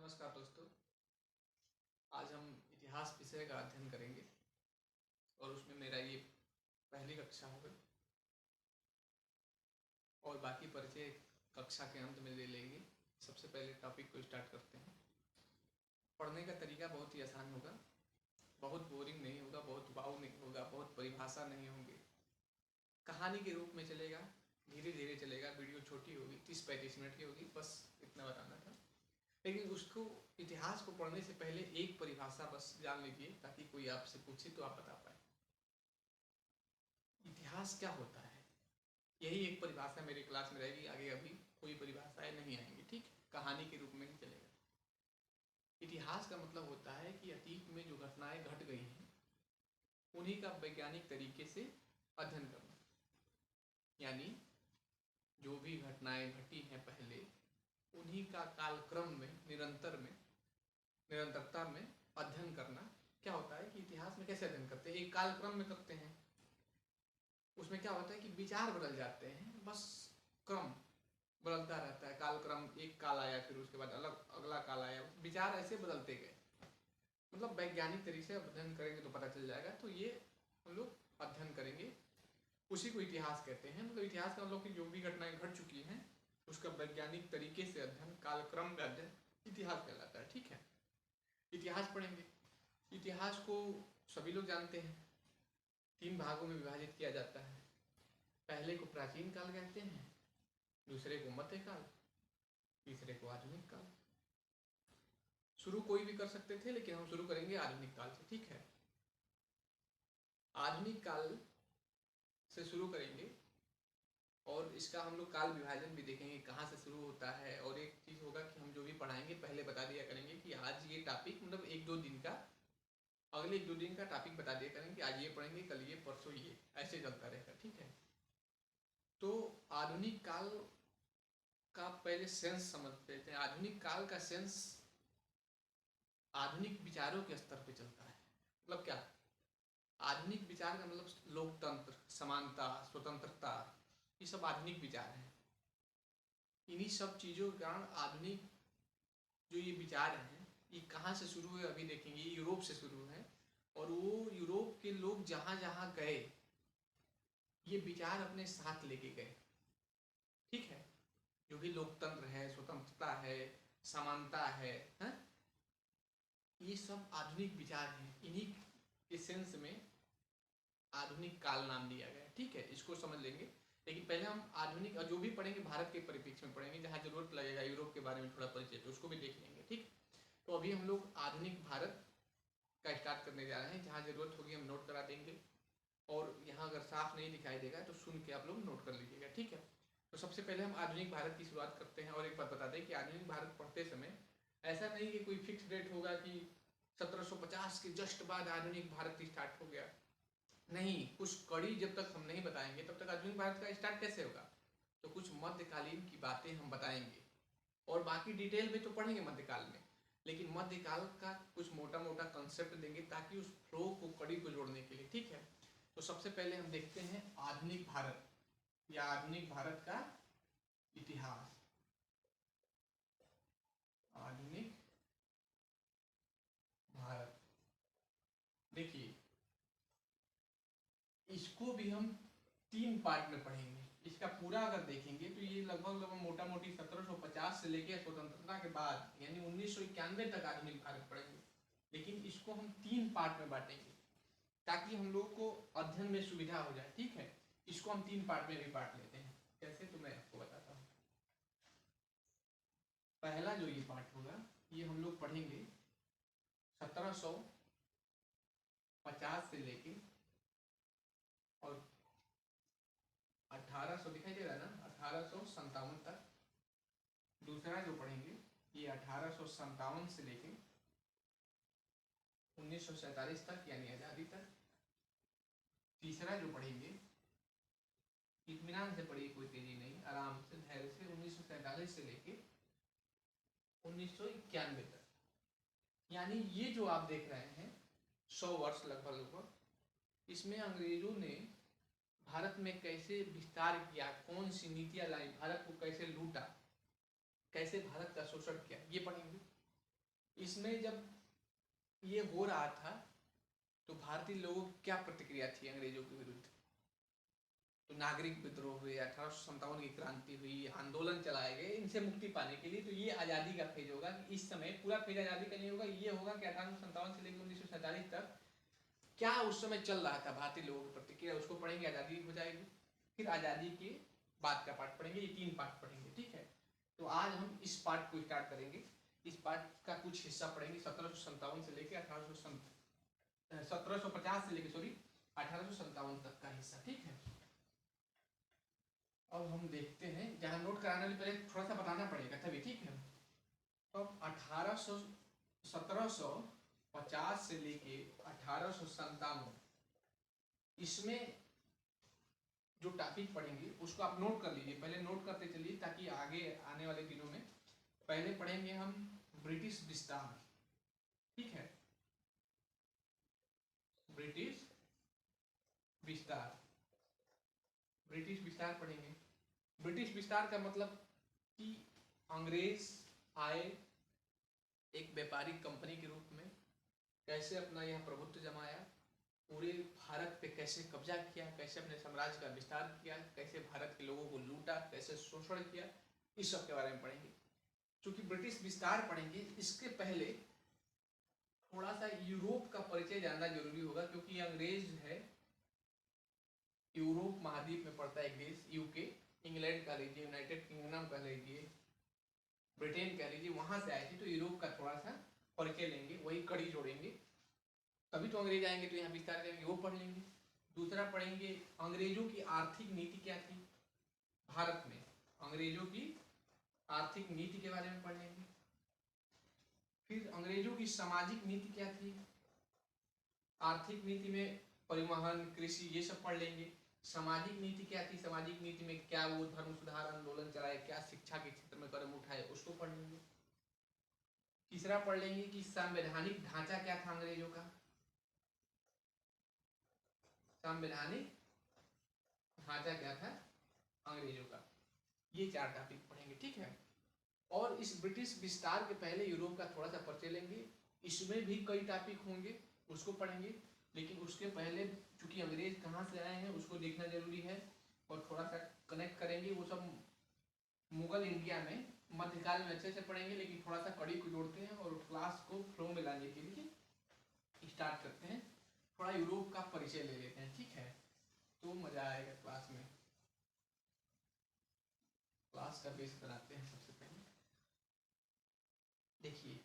नमस्कार दोस्तों। आज हम इतिहास विषय का अध्ययन करेंगे और उसमें मेरा ये पहली कक्षा होगा और बाकी परिचय कक्षा के अंत में ले लेंगे। सबसे पहले टॉपिक को स्टार्ट करते हैं। पढ़ने का तरीका बहुत ही आसान होगा, बहुत बोरिंग नहीं होगा, बहुत वाव नहीं होगा, बहुत परिभाषा नहीं होंगे, कहानी के रूप में चलेगा, धीरे धीरे चलेगा। वीडियो छोटी होगी, 30-35 मिनट की होगी, बस इतना बताना था। लेकिन उसको इतिहास को पढ़ने से पहले एक परिभाषा बस जान लीजिए, ताकि कोई आपसे पूछे तो आप बता पाए इतिहास क्या होता है। यही एक परिभाषा मेरे क्लास में रहेगी, आगे अभी कोई परिभाषाएं नहीं आएंगी, ठीक। कहानी के रूप में ही चलेगा। इतिहास का मतलब होता है कि अतीत में जो घटनाएं घट गई हैं उन्हीं का वैज्ञानिक तरीके से अध्ययन करना। यानी जो भी घटनाएं घटी हैं पहले, उन्हीं का कालक्रम में निरंतरता में अध्ययन करना। क्या होता है कि इतिहास में कैसे अध्ययन करते हैं, एक कालक्रम में करते हैं। उसमें क्या होता है कि विचार बदल जाते हैं, बस क्रम बदलता रहता है। कालक्रम, एक काल आया, फिर उसके बाद अलग अगला काल आया, विचार ऐसे बदलते गए। मतलब वैज्ञानिक तरीके से अध्ययन करेंगे तो पता चल जाएगा। तो ये हम लोग अध्ययन करेंगे, उसी को इतिहास कहते हैं। मतलब इतिहास का मतलब कि जो भी घटनाएं घट चुकी हैं उसका वैज्ञानिक तरीके से अध्ययन, कालक्रम का अध्ययन इतिहास कहलाता है, ठीक है। इतिहास पढ़ेंगे। इतिहास को सभी लोग जानते हैं, 3 भागों में विभाजित किया जाता है। पहले को प्राचीन काल कहते हैं, दूसरे को मध्यकाल, तीसरे को आधुनिक काल। शुरू कोई भी कर सकते थे, लेकिन हम शुरू करेंगे आधुनिक काल से, ठीक है। आधुनिक काल से शुरू करेंगे और इसका हम लोग काल विभाजन भी देखेंगे, कहाँ से शुरू होता है। और एक चीज़ होगा कि हम जो भी पढ़ाएंगे पहले बता दिया करेंगे कि आज ये टॉपिक, मतलब 1-2 दिन का, अगले 1-2 दिन का टॉपिक बता दिया करेंगे कि आज ये पढ़ेंगे, कल ये, परसों ये, ऐसे चलता रहेगा, ठीक है। तो आधुनिक काल का पहले सेंस समझ लेते हैं। आधुनिक काल का सेंस आधुनिक विचारों के स्तर पे चलता है। मतलब क्या, आधुनिक विचार का मतलब लोकतंत्र, समानता, स्वतंत्रता, ये सब आधुनिक विचार हैं। इन्हीं सब चीज़ों के कारण आधुनिक जो ये विचार हैं, ये कहाँ से शुरू हुए अभी देखेंगे। ये यूरोप से शुरू है और वो यूरोप के लोग जहाँ जहाँ गए ये विचार अपने साथ लेके गए, ठीक है। जो भी लोकतंत्र है, स्वतंत्रता है, समानता है, ये सब आधुनिक विचार हैं। इन्हीं के सेंस में आधुनिक काल नाम दिया गया, ठीक है। इसको समझ लेंगे। लेकिन पहले हम आधुनिक, और जो भी पढ़ेंगे भारत के परिप्रेक्ष्य में पढ़ेंगे, जहाँ जरूरत लगेगा यूरोप के बारे में थोड़ा परिचय तो उसको भी देख लेंगे, ठीक। तो अभी हम लोग आधुनिक भारत का स्टार्ट करने जा रहे हैं। जहाँ जरूरत होगी हम नोट करा देंगे, और यहाँ अगर साफ नहीं दिखाई देगा तो सुन के आप लोग नोट कर लीजिएगा, ठीक है। तो सबसे पहले हम आधुनिक भारत की शुरुआत करते हैं। और एक बात बता दें कि आधुनिक भारत पढ़ते समय ऐसा नहीं कि कोई फिक्स डेट होगा कि 1750 के जस्ट बाद आधुनिक भारत स्टार्ट हो गया। नहीं, कुछ कड़ी जब तक हम नहीं बताएंगे तब तक आधुनिक भारत का स्टार्ट कैसे होगा। तो कुछ मध्यकालीन की बातें हम बताएंगे और बाकी डिटेल में तो पढ़ेंगे मध्यकाल में, लेकिन मध्यकाल का कुछ मोटा मोटा कंसेप्ट देंगे ताकि उस फ्लो को, कड़ी को जोड़ने के लिए, ठीक है। तो सबसे पहले हम देखते हैं आधुनिक भारत या आधुनिक भारत का इतिहास। आधुनिक भारत, देखिए इसको भी हम 3 पार्ट में पढ़ेंगे। इसका पूरा अगर देखेंगे तो ये लगभग मोटा मोटी 1750 से लेकर स्वतंत्रता के बाद यानी 1991 तक आधुनिक भारत पढ़ेंगे। लेकिन इसको हम 3 पार्ट में बांटेंगे ताकि हम लोग को अध्ययन में सुविधा हो जाए, ठीक है। इसको हम 3 पार्ट में भी बांट लेते हैं। कैसे, तो मैं आपको बताता हूँ। पहला जो ये पार्ट होगा ये हम लोग पढ़ेंगे 1750 से लेके और 1800, दिखाई दे रहा है ना, 1857 तक। दूसरा जो पढ़ेंगे ये 1857 से लेके 1947 तक यानी आज़ादी तक। तीसरा जो पढ़ेंगे, इत्मीनान से पढ़िए, कोई तेजी नहीं, आराम से, धैर्य से, 1947 से लेके 1991 तक। यानी ये जो आप देख रहे हैं 100 वर्ष लगभग, इसमें अंग्रेजों ने भारत में कैसे विस्तार किया, कौन सी नीतियां लाई, भारत को कैसे लूटा, कैसे भारत का शोषण किया, ये पढ़ेंगे। इसमें जब ये हो रहा था तो भारतीय लोगों की क्या प्रतिक्रिया थी अंग्रेजों के विरुद्ध? तो नागरिक विद्रोह हुए, 1857 की क्रांति हुई, आंदोलन चलाए गए इनसे मुक्ति पाने के लिए। तो ये आज़ादी का फेज होगा कि इस समय पूरा फेज आज़ादी का नहीं होगा, ये होगा कि 1857 से लेकर 1947 तक क्या उस समय चल रहा था भारतीय लोगों की प्रतिक्रिया, उसको पढ़ेंगे, आज़ादी हो जाएगी। फिर आज़ादी के बाद का पार्ट पढ़ेंगे, ये 3 पार्ट पढ़ेंगे, ठीक है। तो आज हम इस पार्ट को स्टार्ट करेंगे। इस पार्ट का कुछ हिस्सा पढ़ेंगे 1757 से लेकर 1750 से लेकर 1857 तक का हिस्सा, ठीक है। अब हम देखते हैं, जहाँ नोट कराने वाले पहले थोड़ा सा बताना पड़ेगा तभी, ठीक है। तो 1750 से लेके 1857 इसमें जो टॉपिक पढ़ेंगे उसको आप नोट कर लीजिए, पहले नोट करते चलिए ताकि आगे आने वाले दिनों में। पहले पढ़ेंगे हम ब्रिटिश विस्तार, ठीक है। ब्रिटिश विस्तार, ब्रिटिश विस्तार पढ़ेंगे। ब्रिटिश विस्तार का मतलब कि अंग्रेज आए एक व्यापारिक कंपनी के रूप में, कैसे अपना यह प्रभुत्व जमाया, पूरे भारत पे कैसे कब्जा किया, कैसे अपने साम्राज्य का विस्तार किया, कैसे भारत के लोगों को लूटा, कैसे शोषण किया, इस सब के बारे में पढ़ेंगे। चूंकि ब्रिटिश विस्तार पढ़ेंगे, इसके पहले थोड़ा सा यूरोप का परिचय जानना जरूरी होगा, क्योंकि अंग्रेज है यूरोप महाद्वीप में पड़ता है एक देश, यूके, इंग्लैंड कह लीजिए, यूनाइटेड किंगडम कह लीजिए, ब्रिटेन कह लीजिए, वहां से आए थे। तो यूरोप का थोड़ा सा परिचय लेंगे, वही कड़ी जोड़ेंगे, तभी तो अंग्रेज आएंगे तो यहाँ विस्तार करेंगे, वो पढ़ लेंगे। दूसरा पढ़ेंगे अंग्रेजों की आर्थिक नीति क्या थी भारत में, अंग्रेजों की आर्थिक नीति के बारे में पढ़ लेंगे। फिर अंग्रेजों की सामाजिक नीति क्या थी, आर्थिक नीति में परिवहन, कृषि, ये सब पढ़ लेंगे। सामाजिक नीति क्या थी, सामाजिक नीति में क्या वो धर्म सुधार आंदोलन चलाए, क्या शिक्षा के क्षेत्र में कदम उठाए, उसको पढ़ लेंगे। तीसरा पढ़ लेंगे कि संवैधानिक ढांचा क्या था अंग्रेजों का, संवैधानिक ढांचा क्या था अंग्रेजों का। ये 4 टॉपिक पढ़ेंगे, ठीक है। और इस ब्रिटिश विस्तार के पहले यूरोप का थोड़ा सा परिचय लेंगे, इसमें भी कई टॉपिक होंगे, उसको पढ़ेंगे। लेकिन उसके पहले चूंकि अंग्रेज कहाँ से आए हैं उसको देखना जरूरी है, और थोड़ा सा कनेक्ट करेंगे वो सब मुगल इंडिया में मध्यकाल में अच्छे से पढ़ेंगे, लेकिन थोड़ा सा कड़ी को जोड़ते हैं और क्लास को फ्लो में लाने के लिए स्टार्ट करते हैं। थोड़ा यूरोप का परिचय ले लेते हैं, ठीक है, तो मजा आएगा क्लास में। क्लास का बेस बनाते हैं। सबसे पहले देखिए,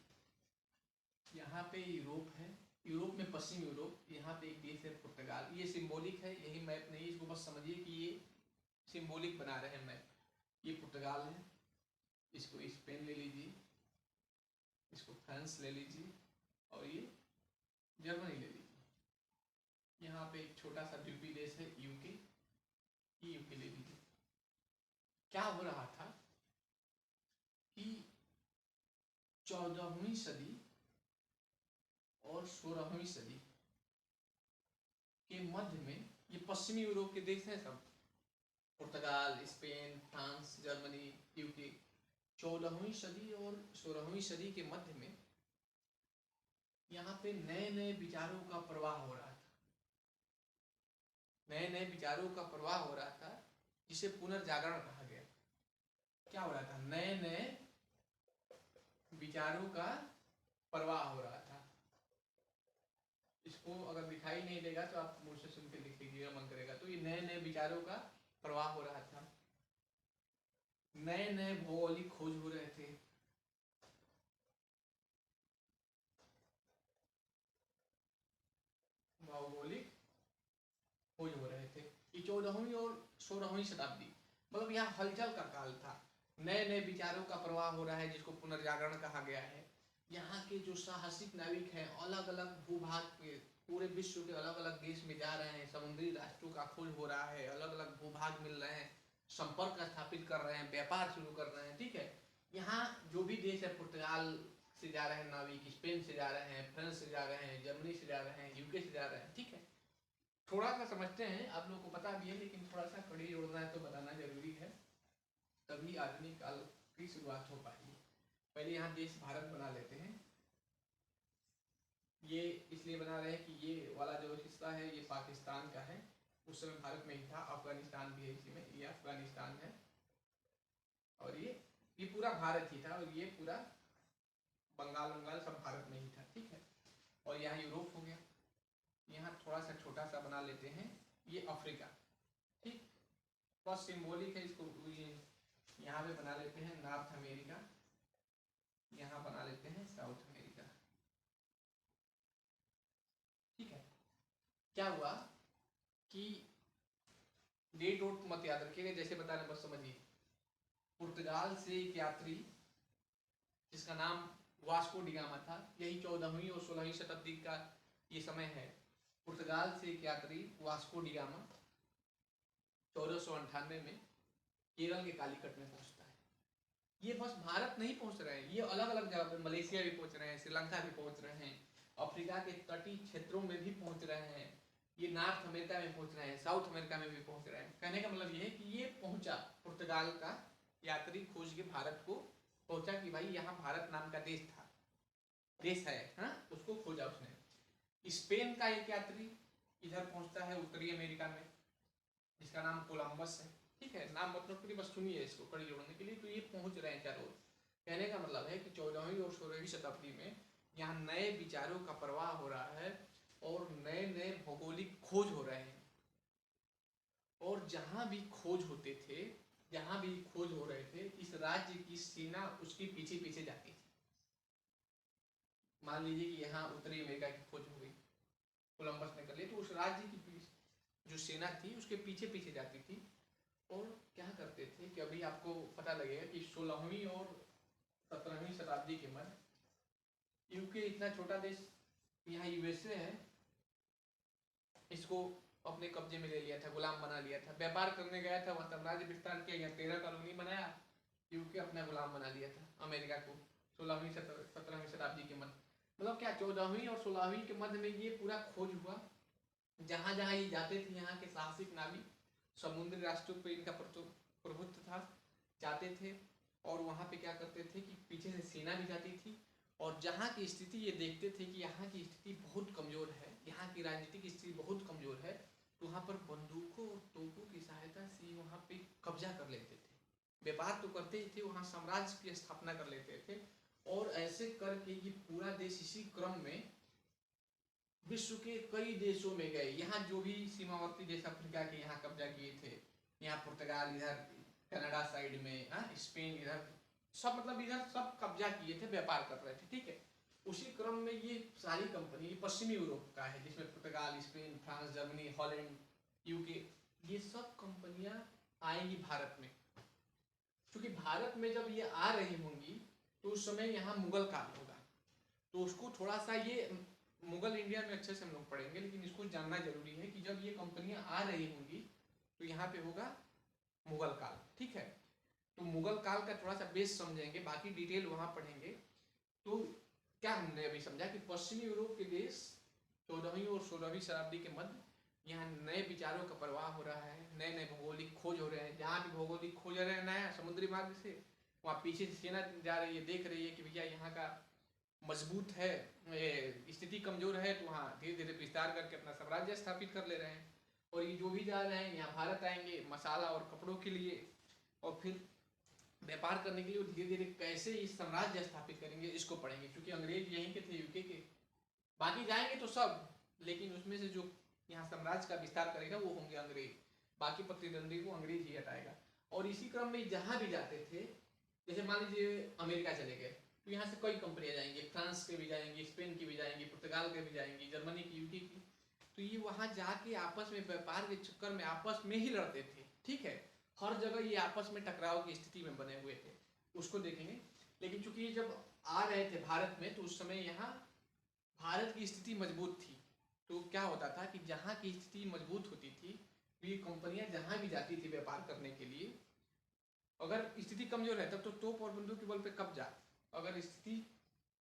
यहाँ पे यूरोप है, यूरोप में पश्चिम यूरोप, यहाँ पे एक देश है पुर्तगाल। ये सिंबॉलिक है, यही मैप नहीं, इसको बस समझिए कि ये सिंबॉलिक बना रहे हैं मैप। ये पुर्तगाल है, इसको स्पेन ले लीजिए, इसको फ्रांस ले लीजिए, और ये जर्मनी ले लीजिए। यहाँ पे एक छोटा सा द्वीपीय देश है यूके, ये यूके ले लीजिए। क्या हो रहा था कि 14वीं सदी और 16वीं सदी के मध्य में, ये पश्चिमी यूरोप के देश हैं सब, पुर्तगाल, स्पेन, फ्रांस, जर्मनी, यूके। 14वीं सदी और 16वीं सदी के मध्य में यहाँ पे नए नए विचारों का प्रवाह हो रहा था, नए नए विचारों का प्रवाह हो रहा था, जिसे पुनर्जागरण कहा गया। क्या हो रहा था, नए नए विचारों का प्रवाह हो रहा था। इसको अगर दिखाई नहीं देगा तो आप मुझसे सुन के लिख लीजिएगा, मन करेगा। तो ये नए नए विचारों का प्रवाह हो रहा था, नए नए भौगोलिक खोज हो रहे थे, भौगोलिक खोज हो रहे थे। ये 14वीं और 16वीं शताब्दी, मतलब यहाँ हलचल का काल था, नए नए विचारों का प्रवाह हो रहा है, जिसको पुनर्जागरण कहा गया है। यहाँ के जो साहसिक नाविक हैं, अलग अलग भूभाग के, पूरे विश्व के अलग अलग देश में जा रहे हैं, समुद्री राष्ट्रों का खोज हो रहा है, अलग अलग भूभाग मिल रहे हैं, संपर्क स्थापित कर रहे हैं, व्यापार शुरू कर रहे हैं, ठीक है। यहाँ जो भी देश है, पुर्तगाल से जा रहे हैं नाविक, स्पेन से जा रहे हैं, फ्रांस से जा रहे हैं, जर्मनी से जा रहे हैं, यूके से जा रहे हैं, ठीक है। थोड़ा सा समझते हैं, आप लोगों को पता भी है, लेकिन थोड़ा सा कड़ी जोड़ना है तो बताना जरूरी है, तभी आधुनिक काल की शुरुआत हो पाएगी। पहले यहाँ देश भारत बना लेते हैं, ये इसलिए बना रहे हैं कि ये वाला जो हिस्सा है ये पाकिस्तान का है, उस समय भारत में ही था। अफगानिस्तान भी है इसी में, ये अफगानिस्तान है और ये पूरा भारत ही था, और ये पूरा बंगाल वंगाल सब भारत में ही था, ठीक है। और यहाँ यूरोप हो गया, यहाँ थोड़ा सा छोटा सा बना लेते हैं, ये अफ्रीका, ठीक। बस सिंबॉलिक है, इसको ये यहाँ पे बना लेते हैं नॉर्थ अमेरिका, यहाँ बना लेते हैं साउथ अमेरिका, ठीक है। क्या हुआ कि डेट वोट मत याद रखिएगा, जैसे बता रहे बस समझिए। पुर्तगाल से एक यात्री जिसका नाम वास्को डिगामा था, यही 14वीं और 16वीं शताब्दी का ये समय है। पुर्तगाल से एक यात्री वास्को डिगामा 1498 में केरल के कालीकट में पहुंचता है। ये बस भारत नहीं पहुंच रहे हैं, ये अलग अलग जगह पर, मलेशिया भी पहुंच रहे हैं, श्रीलंका भी पहुंच रहे हैं, अफ्रीका के तटीय क्षेत्रों में भी पहुंच रहे हैं, ये नॉर्थ अमेरिका में पहुंच रहे हैं, साउथ अमेरिका में भी पहुंच रहे हैं। कहने का मतलब ये है कि ये पहुंचा, पुर्तगाल का यात्री खोज के भारत को पहुंचा कि भाई यहाँ भारत नाम का देश था, देश है, हाँ, उसको खोजा उसने। स्पेन का एक यात्री इधर पहुंचता है उत्तरी अमेरिका में, जिसका नाम कोलंबस है, ठीक है। नाम मतलब कि बस सुनिए इसको कड़ी जोड़ने के लिए। तो ये पहुंच रहे हैं चारों। कहने का मतलब है कि 14वीं और 16वीं शताब्दी में यहाँ नए विचारों का प्रवाह हो रहा है और नए नए भौगोलिक खोज हो रहे हैं। और जहां भी खोज होते थे, जहां भी खोज हो रहे थे, इस राज्य की सेना उसके पीछे पीछे जाती थी। मान लीजिए कि यहाँ उत्तरी अमेरिका की खोज हो गई, कोलंबस ने कर ली, तो उस राज्य की जो सेना थी उसके पीछे पीछे जाती थी। और क्या करते थे कि अभी आपको पता लगेगा कि 16वीं और 17वीं शताब्दी के मध्य यूके इतना छोटा देश, यहाँ यूएसए है, इसको अपने कब्जे में ले लिया था, गुलाम बना लिया था। व्यापार करने गया था, वहाँ साम्राज्य विस्तार किया, यहाँ 13 कॉलोनी बनाया, यूके अपना गुलाम बना लिया था अमेरिका को 16वीं 17वीं शताब्दी के मध्य। मतलब क्या 14वीं और 16वीं के मध्य में ये पूरा खोज हुआ। जहाँ जहाँ ये जाते थे, यहाँ के साहसिक नाविक समुद्री राष्ट्रों पर इनका प्रभुत्व था, जाते थे और वहाँ पे क्या करते थे कि पीछे से सेना भी जाती थी, और जहाँ की स्थिति ये देखते थे कि यहाँ की स्थिति बहुत कमज़ोर है, यहाँ की राजनीतिक स्थिति बहुत कमज़ोर है, तो वहाँ पर बंदूकों और तोपों की सहायता से वहाँ पे कब्जा कर लेते थे। व्यापार तो करते ही थे, वहाँ साम्राज्य की स्थापना कर लेते थे। और ऐसे करके ये पूरा देश इसी क्रम में विश्व के कई देशों में गए। यहाँ जो भी सीमावर्ती देश अफ्रीका के यहाँ कब्जा किए थे, यहाँ पुर्तगाल इधर कनाडा साइड में, स्पेन इधर, सब मतलब इधर सब कब्जा किए थे, व्यापार कर रहे थे, ठीक है। उसी क्रम में ये सारी कंपनी पश्चिमी यूरोप का है, जिसमें पुर्तगाल, Spain, France, Germany, Holland, UK, ये सब कंपनियां आएंगी भारत में। क्योंकि भारत में जब ये आ रही होंगी तो उस समय यहाँ मुगल काल होगा, तो उसको थोड़ा सा ये मुगल इंडिया में अच्छे से हम लोग पढ़ेंगे, लेकिन इसको जानना जरूरी है कि जब ये कंपनियां आ रही होंगी तो यहाँ पे होगा मुगल काल, ठीक है। तो मुगल काल का थोड़ा सा बेस समझेंगे, बाकी डिटेल वहाँ पढ़ेंगे। तो क्या हमने अभी समझा कि पश्चिमी यूरोप के देश 14वीं और 16वीं शताब्दी के मध्य यहाँ नए विचारों का प्रवाह हो रहा है, नए नए भौगोलिक खोज हो रहे हैं। जहाँ भी भौगोलिक खोज हो रहे हैं नया समुद्री मार्ग से, वहाँ पीछे से सेना जा रही है, देख रही है कि भैया यहाँ का मजबूत है, स्थिति कमजोर है, तो वहाँ धीरे धीरे विस्तार करके अपना साम्राज्य स्थापित कर ले रहे हैं। और ये जो भी जा रहे हैं यहाँ भारत आएंगे मसाला और कपड़ों के लिए, और फिर व्यापार करने के लिए धीरे धीरे कैसे इस साम्राज्य स्थापित करेंगे, इसको पढ़ेंगे। क्योंकि अंग्रेज यहीं के थे, यूके के, बाकी जाएंगे तो सब, लेकिन उसमें से जो यहाँ साम्राज्य का विस्तार करेगा वो होंगे अंग्रेज, बाकी प्रतिद्वंदी को अंग्रेज ही हटाएगा। और इसी क्रम में जहाँ भी जाते थे, जैसे मान लीजिए अमेरिका चले गए, तो यहाँ से कई कंपनियां जाएंगी, फ्रांस के भी जाएंगी, स्पेन की भी जाएंगी, पुर्तगाल के भी जाएंगी, जर्मनी की, यूके की। तो ये वहाँ जाके आपस में व्यापार के चक्कर में आपस में ही लड़ते थे, ठीक है। हर जगह ये आपस में टकराव की स्थिति में बने हुए थे, उसको देखेंगे। लेकिन चूंकि ये जब आ रहे थे भारत में, तो उस समय यहाँ भारत की स्थिति मजबूत थी। तो क्या होता था कि जहाँ की स्थिति मजबूत होती थी, तो ये कंपनियां जहाँ भी जाती थी व्यापार करने के लिए, अगर स्थिति कमजोर है तब तो तोप और बंदूक के बल पे कब्जा, अगर स्थिति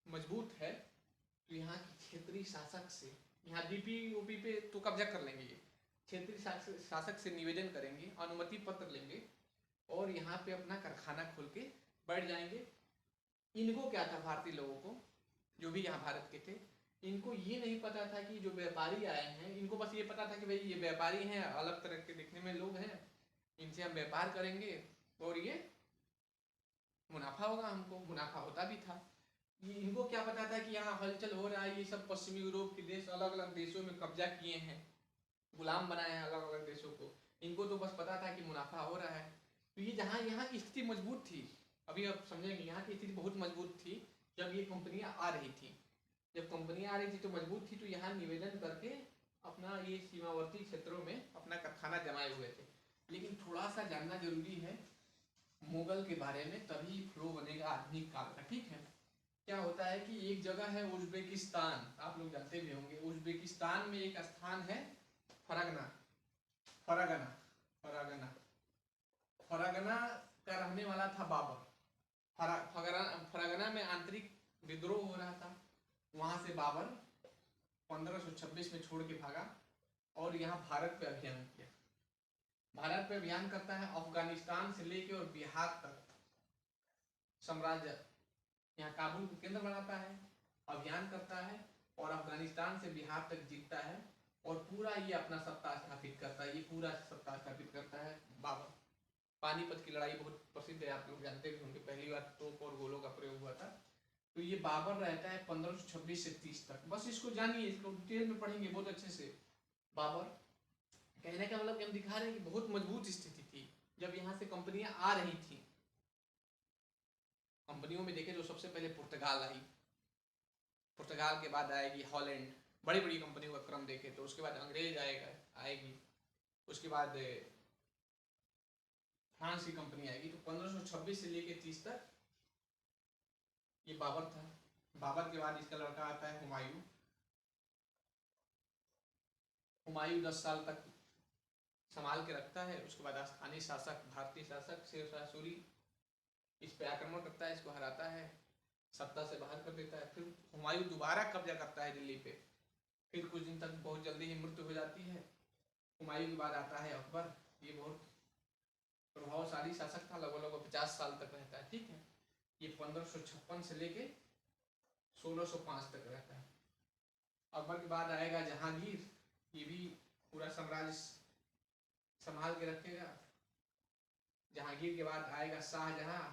मजबूत है तो यहाँ की क्षेत्रीय शासक से, यहाँ डीपी ओपी पे तो कब्जा कर लेंगे, ये क्षेत्रीय शासक से निवेदन करेंगे, अनुमति पत्र लेंगे और यहाँ पे अपना कारखाना खोल के बैठ जाएंगे। इनको क्या था, भारतीय लोगों को, जो भी यहाँ भारत के थे, इनको ये नहीं पता था कि जो व्यापारी आए हैं, इनको बस ये पता था कि भाई ये व्यापारी हैं, अलग तरह के दिखने में लोग हैं, इनसे हम व्यापार करेंगे और ये मुनाफा होगा, हमको मुनाफा होता भी था। ये इनको क्या पता था कि यहाँ हलचल हो रहा है, ये सब पश्चिमी यूरोप के देश अलग अलग देशों में कब्जा किए हैं, गुलाम बनाए हैं अलग अलग देशों को। इनको तो बस पता था कि मुनाफा हो रहा है। तो ये जहाँ यहाँ की स्थिति मजबूत थी, अभी आप समझेंगे, यहाँ की स्थिति बहुत मजबूत थी जब ये कंपनियाँ आ रही थी। जब कंपनियाँ आ रही थी तो मजबूत थी, तो यहाँ निवेदन करके अपना ये सीमावर्ती क्षेत्रों में अपना कारखाना जमाए हुए थे। लेकिन थोड़ा सा जानना जरूरी है मुगल के बारे में, तभी फ्लो बनेगा आधुनिक काल का। ठीक है, क्या होता है कि एक जगह है उज्बेकिस्तान, आप लोग जानते भी होंगे। उज्बेकिस्तान में एक स्थान है फरगना, फरगना फरगना फरगना का रहने वाला था बाबर। फरगना में आंतरिक विद्रोह हो रहा था, वहां से बाबर 1526 में छोड़ के भागा और यहाँ भारत पे अभियान किया। भारत पे अभियान करता है, अफगानिस्तान से लेके और बिहार तक साम्राज्य, यहाँ काबुल को केंद्र बनाता है, अभियान करता है और अफगानिस्तान से बिहार तक जीतता है और पूरा ये अपना सत्ता स्थापित करता है। ये पूरा सत्ता स्थापित करता है बाबर। पानीपत की लड़ाई बहुत प्रसिद्ध है, आप लोग जानते भी होंगे, पहली बार तोप और गोलों का प्रयोग हुआ था। तो ये बाबर रहता है 1526 से 30 तक। बस इसको जानिए, इसको डिटेल में पढ़ेंगे बहुत अच्छे से। बाबर, कहने का मतलब हम दिखा रहे हैं कि बहुत मजबूत स्थिति थी जब यहाँ से कंपनियां आ रही थी। कंपनियों में देखे तो सबसे पहले पुर्तगाल आई, पुर्तगाल के बाद आएगी हॉलैंड, बड़ी बड़ी कंपनियों का क्रम देखे तो। उसके बाद अंग्रेज आएगी, उसके बाद फ्रांस की कंपनी आएगी। तो 1526 से लेके 30 तक ये बाबर था। बाबर के बाद इसका लड़का आता है हुमायूं। हुमायूं 10 साल तक संभाल के रखता है। उसके बाद स्थानीय शासक, भारतीय शासक शेर शाह सूरी इस पे आक्रमण करता है, इसको हराता है, सत्ता से बाहर कर देता है। फिर हुमायूं दोबारा कब्जा करता है दिल्ली पे। फिर कुछ दिन तक बहुत जल्दी ही मृत्यु हो जाती है। हुमायूं के बाद आता है अकबर। ये बहुत प्रभावशाली शासक था, लगभग 50 साल तक रहता है। ठीक है, ये 1556 से लेके 1605 तक रहता है। अकबर के बाद आएगा जहांगीर, ये भी पूरा साम्राज्य संभाल के रखेगा। जहांगीर के बाद आएगा शाहजहां,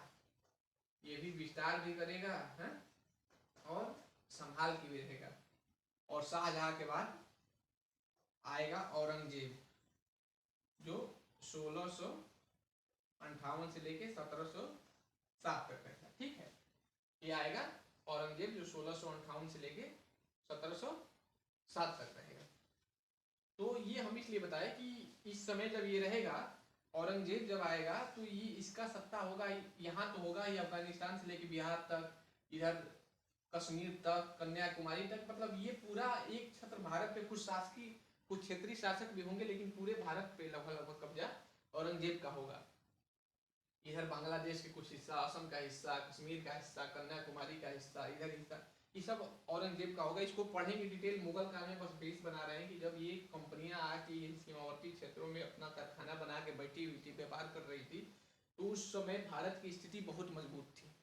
ये भी विस्तार भी करेगा है और संभाल के भी रहेगा। और शाहजहां के बाद आएगा औरंगजेब, जो 1658 से लेके 1707 तक रहता है। ठीक है, ये आएगा औरंगजेब जो 1658 से लेके 1707 तक रहेगा। तो ये हम इसलिए बताए कि इस समय जब ये रहेगा, औरंगजेब जब आएगा तो ये इसका सत्ता होगा यहाँ तो होगा ही, अफगानिस्तान से लेके बिहार तक, इधर कश्मीर तक, कन्याकुमारी तक, मतलब ये पूरा एक छत्र भारत पे। कुछ शासकीय, कुछ क्षेत्रीय शासक भी होंगे, लेकिन पूरे भारत पे लगभग लगभग कब्जा औरंगजेब का होगा। इधर बांग्लादेश के कुछ हिस्सा, असम का हिस्सा, कश्मीर का हिस्सा, कन्याकुमारी का हिस्सा, इधर हिस्सा, ये सब औरंगजेब का होगा। इसको पढ़ेंगे डिटेल। मुगल काल में बस बेस बना रहे हैं कि जब ये कंपनियां आके इन सीमावर्ती क्षेत्रों में अपना कारखाना बना के बैठी हुई थी, व्यापार कर रही थी, तो उस समय भारत की स्थिति बहुत मजबूत थी।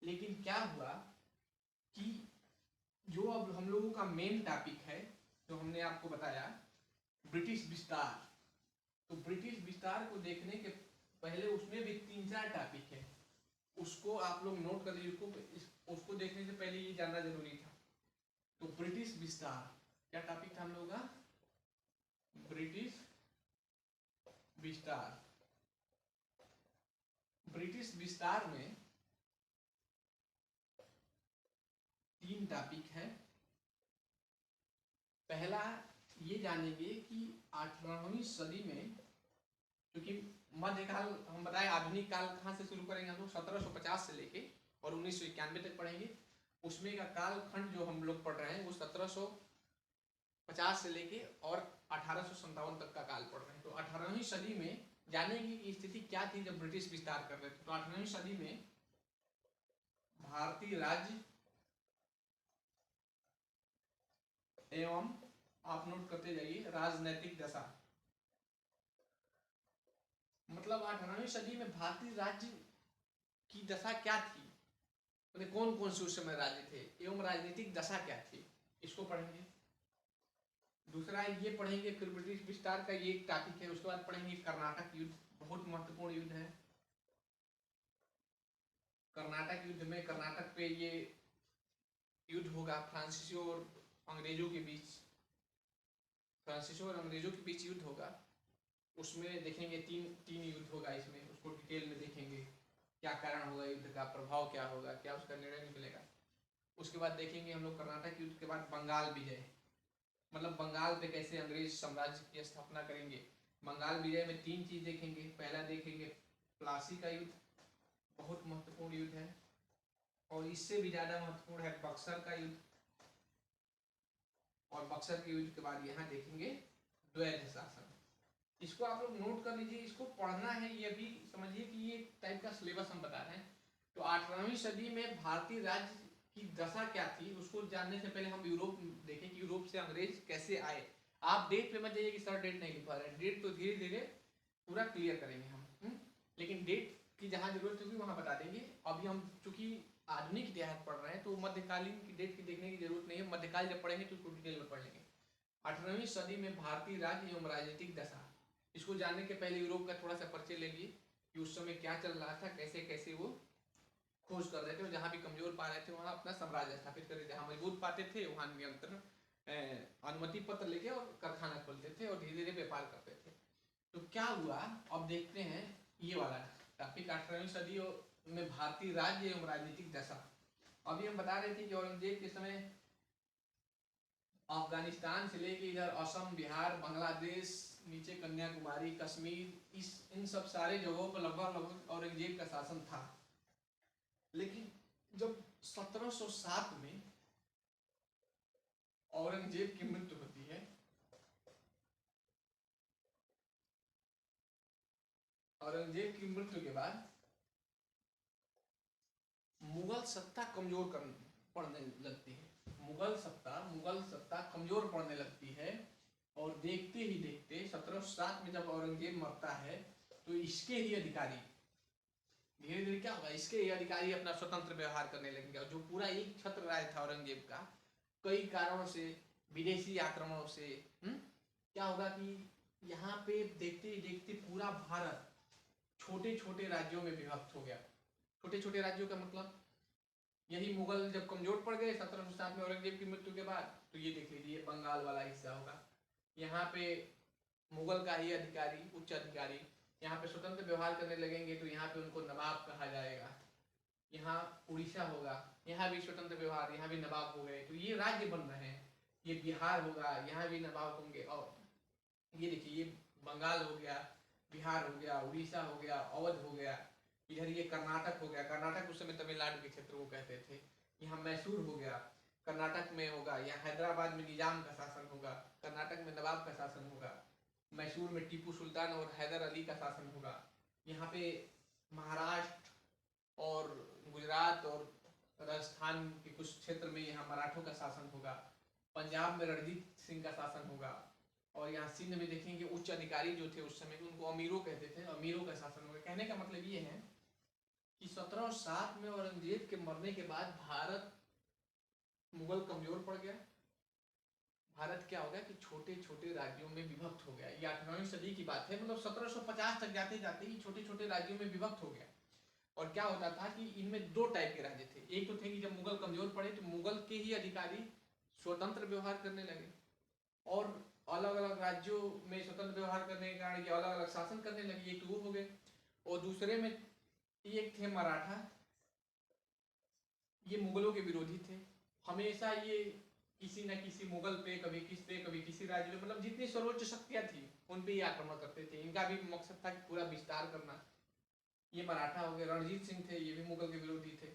लेकिन क्या हुआ कि जो अब हम लोगों का मेन टॉपिक है, जो हमने आपको बताया, ब्रिटिश विस्तार। तो ब्रिटिश विस्तार को देखने के पहले उसमें भी 3-4 टॉपिक है, उसको आप लोग नोट कर लीजिए। उसको देखने से पहले ये जानना जरूरी था। तो ब्रिटिश विस्तार क्या टॉपिक था हम लोगों का? ब्रिटिश विस्तार। ब्रिटिश विस्तार में 3 टॉपिक है। पहला ये जानेंगे कि 18वीं सदी में, क्योंकि मध्यकाल हम बताए, आधुनिक काल कहाँ से शुरू करेंगे हम लोग? 1750 से लेके और 1991 तक पढ़ेंगे। उसमें का काल खंड जो हम लोग पढ़ रहे हैं वो 1750 से लेके और 1857 तक का काल पढ़ रहे हैं। तो 18वीं सदी में जानेंगे कि स्थिति क्या थी जब ब्रिटिश विस्तार कर रहे थे। तो 18वीं सदी में भारतीय राज्य एवं, आप नोट करते जाइए, राजनैतिक दशा। मतलब 18वीं सदी में भारतीय राज्य की दशा क्या थी, कौन कौन से उस समय राज्य थे, एवं राजनीतिक दशा क्या थी। इसको पढ़ेंगे। दूसरा ये पढ़ेंगे फिर ब्रिटिश विस्तार का ये एक टॉपिक है। उसके बाद पढ़ेंगे कर्नाटक युद्ध, बहुत महत्वपूर्ण युद्ध है। कर्नाटक युद्ध में कर्नाटक पे ये युद्ध होगा फ्रांसीसियों और अंग्रेजों के बीच। फ्रांसीसियों और अंग्रेजों के बीच युद्ध होगा। उसमें देखेंगे तीन युद्ध होगा इसमें, उसको डिटेल में देखेंगे क्या कारण होगा युद्ध का, प्रभाव क्या होगा, क्या उसका निर्णय निकलेगा। उसके बाद देखेंगे हम लोग कर्नाटक युद्ध के बाद बंगाल विजय, मतलब बंगाल पे कैसे अंग्रेज साम्राज्य की स्थापना करेंगे। बंगाल विजय में 3 चीज देखेंगे। पहला देखेंगे प्लासी का युद्ध, बहुत महत्वपूर्ण युद्ध है। और इससे भी ज्यादा महत्वपूर्ण है बक्सर का युद्ध। और बक्सर के युद्ध के बाद यहाँ देखेंगे द्वैध शासन। इसको आप लोग नोट कर लीजिए, इसको पढ़ना है। ये भी समझिए कि ये टाइप का सिलेबस हम बता रहे हैं। तो 18वीं सदी में भारतीय राज्य की दशा क्या थी, उसको जानने से पहले हम यूरोप देखें कि यूरोप से अंग्रेज कैसे आए। आप डेट पे मत जाइए कि सर डेट नहीं लिखवा रहे हैं, डेट तो धीरे धीरे पूरा क्लियर करेंगे हम। लेकिन डेट की जहाँ जरूरत होगी वहाँ बता देंगे। अभी हम चूंकि आधुनिक इतिहास पढ़ रहे हैं तो मध्यकालीन की डेट की देखने की जरूरत नहीं है। मध्यकाल जब पढ़ेंगे तो उसको डिटेल में पढ़ लेंगे। 18वीं सदी में भारतीय राज्य एवं राजनीतिक दशा, इसको जानने के पहले यूरोप का थोड़ा सा परिचय ले लिए कि उस समय क्या चल रहा था, कैसे कैसे वो खोज कर रहे थे और जहाँ भी कमजोर पा रहे थे वहाँ अपना साम्राज्य स्थापित कर रहे थे। जहाँ मजबूत पाते थे वहाँ नियंत्रण अनुमति पत्र लेके और कारखाना खोलते थे और धीरे धीरे व्यापार करते थे। तो क्या हुआ अब देखते हैं ये वाला टॉपिक, 18वीं सदी में भारतीय राज्य एवं राजनीतिक दशा। अभी हम बता रहे थे कि औरंगजेब के समय अफगानिस्तान से लेके इधर असम, बिहार, बांग्लादेश, नीचे कन्याकुमारी, कश्मीर, इन सब सारे जगहों पर लगभग औरंगजेब का शासन था। लेकिन जब 1707 में औरंगजेब की मृत्यु होती है, औरंगजेब की मृत्यु के बाद मुगल सत्ता कमजोर पड़ने लगती है। मुगल सत्ता कमजोर पड़ने लगती है। और देखते ही देखते 1707 में जब औरंगजेब मरता है तो इसके ही अधिकारी धीरे धीरे क्या होगा, इसके ही अधिकारी अपना स्वतंत्र व्यवहार करने लगेंगे। और जो पूरा एक छत्र राज था औरंगजेब का, कई कारणों से, विदेशी आक्रमणों से, क्या होगा कि यहाँ पे देखते ही देखते पूरा भारत छोटे छोटे राज्यों में विभक्त हो गया। छोटे छोटे राज्यों का मतलब यही मुगल जब कमजोर पड़ गए 1707 में औरंगजेब की मृत्यु के बाद, तो ये देख लीजिए बंगाल वाला हिस्सा होगा। यहाँ पे मुगल का ही अधिकारी, उच्च अधिकारी यहाँ पे स्वतंत्र व्यवहार करने लगेंगे तो यहाँ पे उनको नवाब कहा जाएगा। यहाँ उड़ीसा होगा, यहाँ भी स्वतंत्र व्यवहार, यहाँ भी नवाब हो गए। तो ये राज्य बन रहे हैं। ये बिहार होगा, यहाँ भी नवाब होंगे। और ये देखिए ये बंगाल हो गया, बिहार हो गया, उड़ीसा हो गया, अवध हो गया, इधर ये कर्नाटक हो गया। कर्नाटक उस समय तमिलनाडु के क्षेत्र को कहते थे। यहाँ मैसूर हो गया, कर्नाटक में होगा। यहाँ हैदराबाद में निजाम का शासन होगा, कर्नाटक में नवाब का शासन होगा। मैसूर में टीपू सुल्तान और हैदर अली का शासन होगा। यहाँ पे महाराष्ट्र और गुजरात और राजस्थान के कुछ क्षेत्र में यहाँ मराठों का शासन होगा। पंजाब में रणजीत सिंह का शासन होगा। और यहाँ सिंध में देखेंगे उच्च अधिकारी जो थे उस समय उनको अमीरों कहते थे, अमीरों का शासन होगा। कहने का मतलब ये है कि 1707 में औरंगजेब के मरने के बाद भारत मुगल कमजोर पड़ गया। भारत क्या हो गया कि छोटे छोटे राज्यों में विभक्त हो गया। ये 18वीं सदी की बात है, मतलब 1750 तक जाते जाते ही छोटे छोटे राज्यों में विभक्त हो गया। और क्या होता था कि इनमें 2 टाइप के राज्य थे। एक तो थे कि जब मुगल कमजोर पड़े तो मुगल के ही अधिकारी स्वतंत्र व्यवहार करने लगे और अलग अलग राज्यों में स्वतंत्र व्यवहार करने के कारण ये अलग अलग शासन करने लगे। एक तो वो हो गए। और दूसरे में एक थे मराठा, ये मुगलों के विरोधी थे। हमेशा ये किसी न किसी मुगल पे, कभी किस पे, कभी किसी राज्य पे, मतलब जितनी सर्वोच्च शक्तियां थी उन पे ये आक्रमण करते थे। इनका भी मकसद था कि पूरा विस्तार करना। ये मराठा हो गए। रणजीत सिंह थे, ये भी मुगल के विरोधी थे,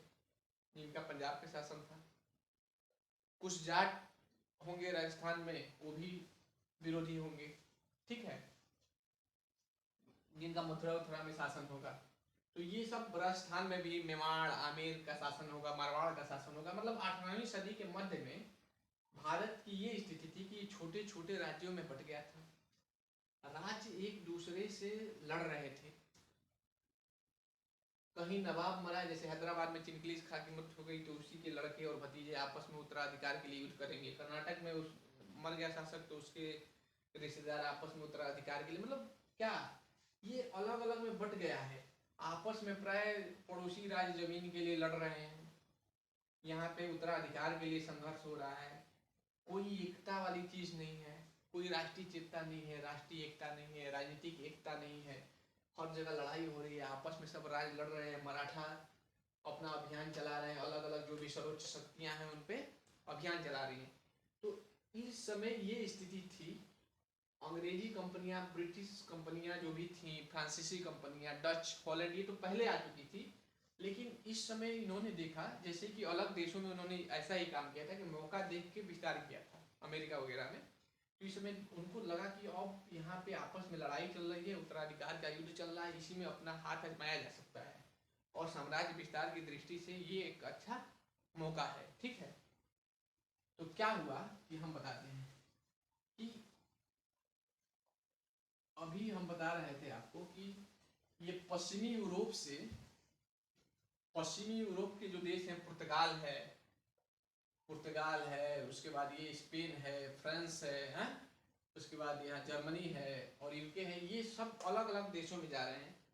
जिनका पंजाब पे शासन था। कुछ जाट होंगे राजस्थान में, वो भी विरोधी होंगे, ठीक है, जिनका मथुरा उथुरा में शासन होगा। तो ये सब राजस्थान में भी मेवाड़, आमेर का शासन होगा, मारवाड़ का शासन होगा। मतलब 18वीं सदी के मध्य में भारत की ये स्थिति थी कि छोटे छोटे राज्यों में बट गया था। राज्य एक दूसरे से लड़ रहे थे। कहीं नवाब मरा, जैसे हैदराबाद में चिनकलीस खा की मृत्यु हो गई तो उसी के लड़के और भतीजे आपस में उत्तराधिकार के लिए युद्ध करेंगे। कर्नाटक में उस मर गया शासक तो उसके रिश्तेदार आपस में उत्तराधिकार के लिए, मतलब क्या ये अलग अलग में बट गया है। आपस में प्राय पड़ोसी राज्य जमीन के लिए लड़ रहे हैं, यहाँ पे उत्तराधिकार के लिए संघर्ष हो रहा है। कोई एकता वाली चीज नहीं है, कोई राष्ट्रीय चेतना नहीं है, राष्ट्रीय एकता नहीं है, राजनीतिक एकता नहीं है। हर जगह लड़ाई हो रही है, आपस में सब राज्य लड़ रहे हैं। मराठा अपना अभियान चला रहे हैं, अलग अलग जो भी सर्वोच्च शक्तियां हैं उन पे अभियान चला रही हैं। तो इस समय ये स्थिति थी। अंग्रेजी कंपनियां, ब्रिटिश कंपनियां जो भी थी, फ्रांसीसी कंपनियां, डच, हॉलैंड, ये तो पहले आ चुकी थी। लेकिन इस समय इन्होंने देखा, जैसे कि अलग देशों में उन्होंने ऐसा ही काम किया था कि मौका देख के विस्तार किया था, अमेरिका वगैरह में। तो इस समय उनको लगा कि अब यहाँ पे आपस में लड़ाई चल रही है, उत्तराधिकार का युद्ध चल रहा है, इसी में अपना हाथ आजमाया जा सकता है और साम्राज्य विस्तार की दृष्टि से ये एक अच्छा मौका है। ठीक है, तो क्या हुआ कि हम बताते हैं कि अभी हम बता रहे थे आपको कि ये पश्चिमी यूरोप के जो देश हैं, पुर्तगाल है, उसके बाद ये स्पेन है, फ्रांस है, उसके बाद यहाँ जर्मनी है और यूके है, ये सब अलग अलग देशों में जा रहे हैं।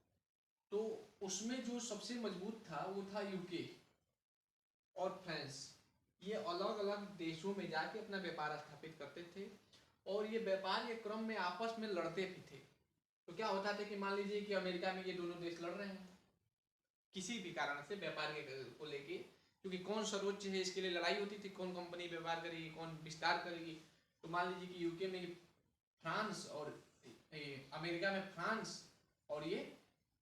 तो उसमें जो सबसे मजबूत था वो था यूके और फ्रांस। ये अलग अलग देशों में जाके अपना व्यापार स्थापित करते थे और ये व्यापार के क्रम में आपस में लड़ते भी थे। तो क्या होता था कि मान लीजिए कि अमेरिका में ये दोनों देश लड़ रहे हैं किसी भी कारण से व्यापार के को लेके, क्योंकि कौन सर्वोच्च है इसके लिए लड़ाई होती थी, कौन कंपनी व्यापार करेगी, कौन विस्तार करेगी। तो मान लीजिए कि यूके में फ्रांस और अमेरिका में फ्रांस और ये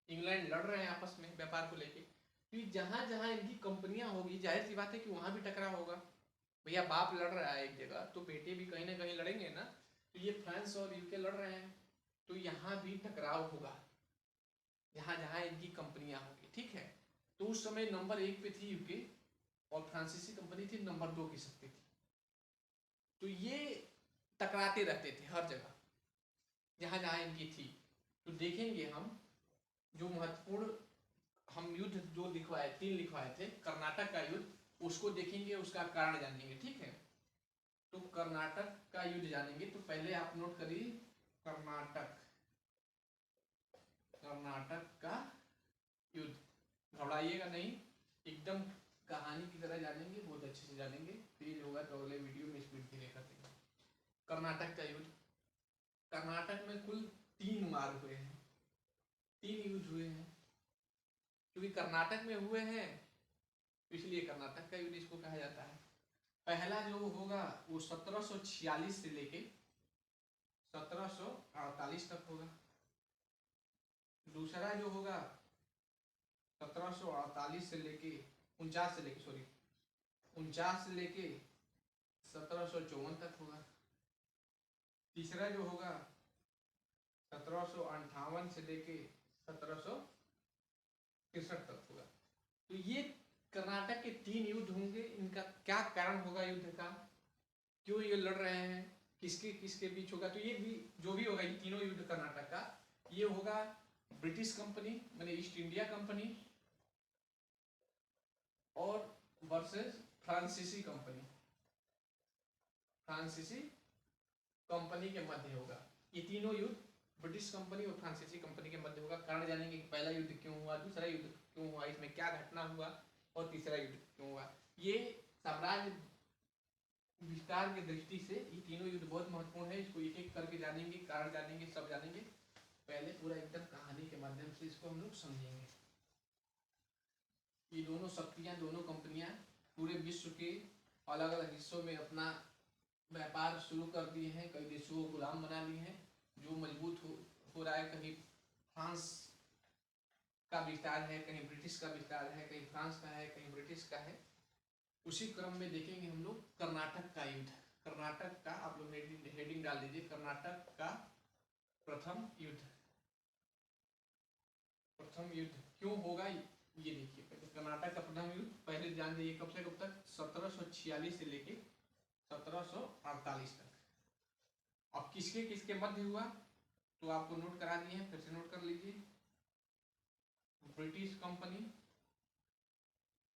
इंग्लैंड लड़ रहे हैं आपस में व्यापार को लेके। तो जहां जहां इनकी कंपनियां होगी, जाहिर सी बात है कि वहां भी टकराव होगा। भैया बाप लड़ रहा है एक जगह तो बेटे भी कहीं ना कहीं लड़ेंगे ना। तो ये फ्रांस और यूके लड़ रहे हैं तो यहाँ भी टकराव होगा जहां जहां इनकी कंपनियां होगी। ठीक है, तो उस समय नंबर 1 पे थी यूके और फ्रांसीसी कंपनी थी नंबर 2 की शक्ति थी। तो ये टकराते रहते थे हर जगह जहां जहां इनकी थी। तो देखेंगे हम जो महत्वपूर्ण हम युद्ध जो लिखवाए 3 लिखवाए थे, कर्नाटक का युद्ध, उसको देखेंगे, उसका कारण जानेंगे। ठीक है, तो कर्नाटक का युद्ध जानेंगे। तो पहले आप नोट करिए कर्नाटक का युद्ध। घबराइएगा नहीं, एकदम कहानी की तरह जानेंगे, बहुत अच्छे से जानेंगे। तेज होगा तो अगले वीडियो में स्पीड धीरे कर देंगे। कर्नाटक का युद्ध, कर्नाटक में कुल 3 मार हुए हैं, 3 युद्ध हुए हैं। क्योंकि कर्नाटक में हुए हैं इसलिए कर्नाटक का युद्ध इसको कहा जाता है। पहला जो होगा वो 1746 से लेके 1748 तक होगा। दूसरा जो होगा 1748 से लेके 49 से लेके 1754 तक होगा। तीसरा जो होगा 1758 से लेके 1763 तक होगा। तो ये कर्नाटक के 3 युद्ध होंगे। इनका क्या कारण होगा युद्ध का, क्यों ये लड़ रहे हैं, किसके किसके बीच होगा। तो ये भी जो भी होगा, ये तीनों युद्ध कर्नाटक का, ये होगा ब्रिटिश कंपनी माने ईस्ट इंडिया कंपनी और वर्सेस फ्रांसीसी कंपनी के मध्य होगा। ये तीनों युद्ध ब्रिटिश कंपनी और फ्रांसीसी कंपनी के मध्य होगा। कारण जानेंगे कि पहला युद्ध क्यों हुआ, दूसरा युद्ध क्यों हुआ, इसमें क्या घटना हुआ और तीसरा युद्ध क्यों हुआ। ये साम्राज्य विस्तार की दृष्टि से ये तीनों युद्ध बहुत महत्वपूर्ण है। इसको एक एक करके जानेंगे, कारण जानेंगे, सब जानेंगे। पहले पूरा एकदम कहानी के माध्यम से इसको हम लोग समझेंगे। ये दोनों शक्तियां, दोनों कंपनियां पूरे विश्व के अलग अलग हिस्सों में अपना व्यापार शुरू कर दिए हैं, कई देशों को गुलाम बना लिए हैं। जो मजबूत हो रहा है, कहीं फ्रांस का विस्तार है, कहीं ब्रिटिश का विस्तार है, कहीं फ्रांस का है, कहीं ब्रिटिश का है। उसी क्रम में देखेंगे हम लोग कर्नाटक का युद्ध। कर्नाटक का आप लोग हेडिंग डाल दीजिए, कर्नाटक का प्रथम युद्ध क्यों होगा ये देखिए। पहले कर्नाटक का प्रथम युद्ध पहले जान लीजिए कब से कब तक, 1746 से लेके 1748 तक। अब किसके किसके मध्य हुआ तो आपको नोट करा दिए हैं, फिर से नोट कर लीजिए। ब्रिटिश कंपनी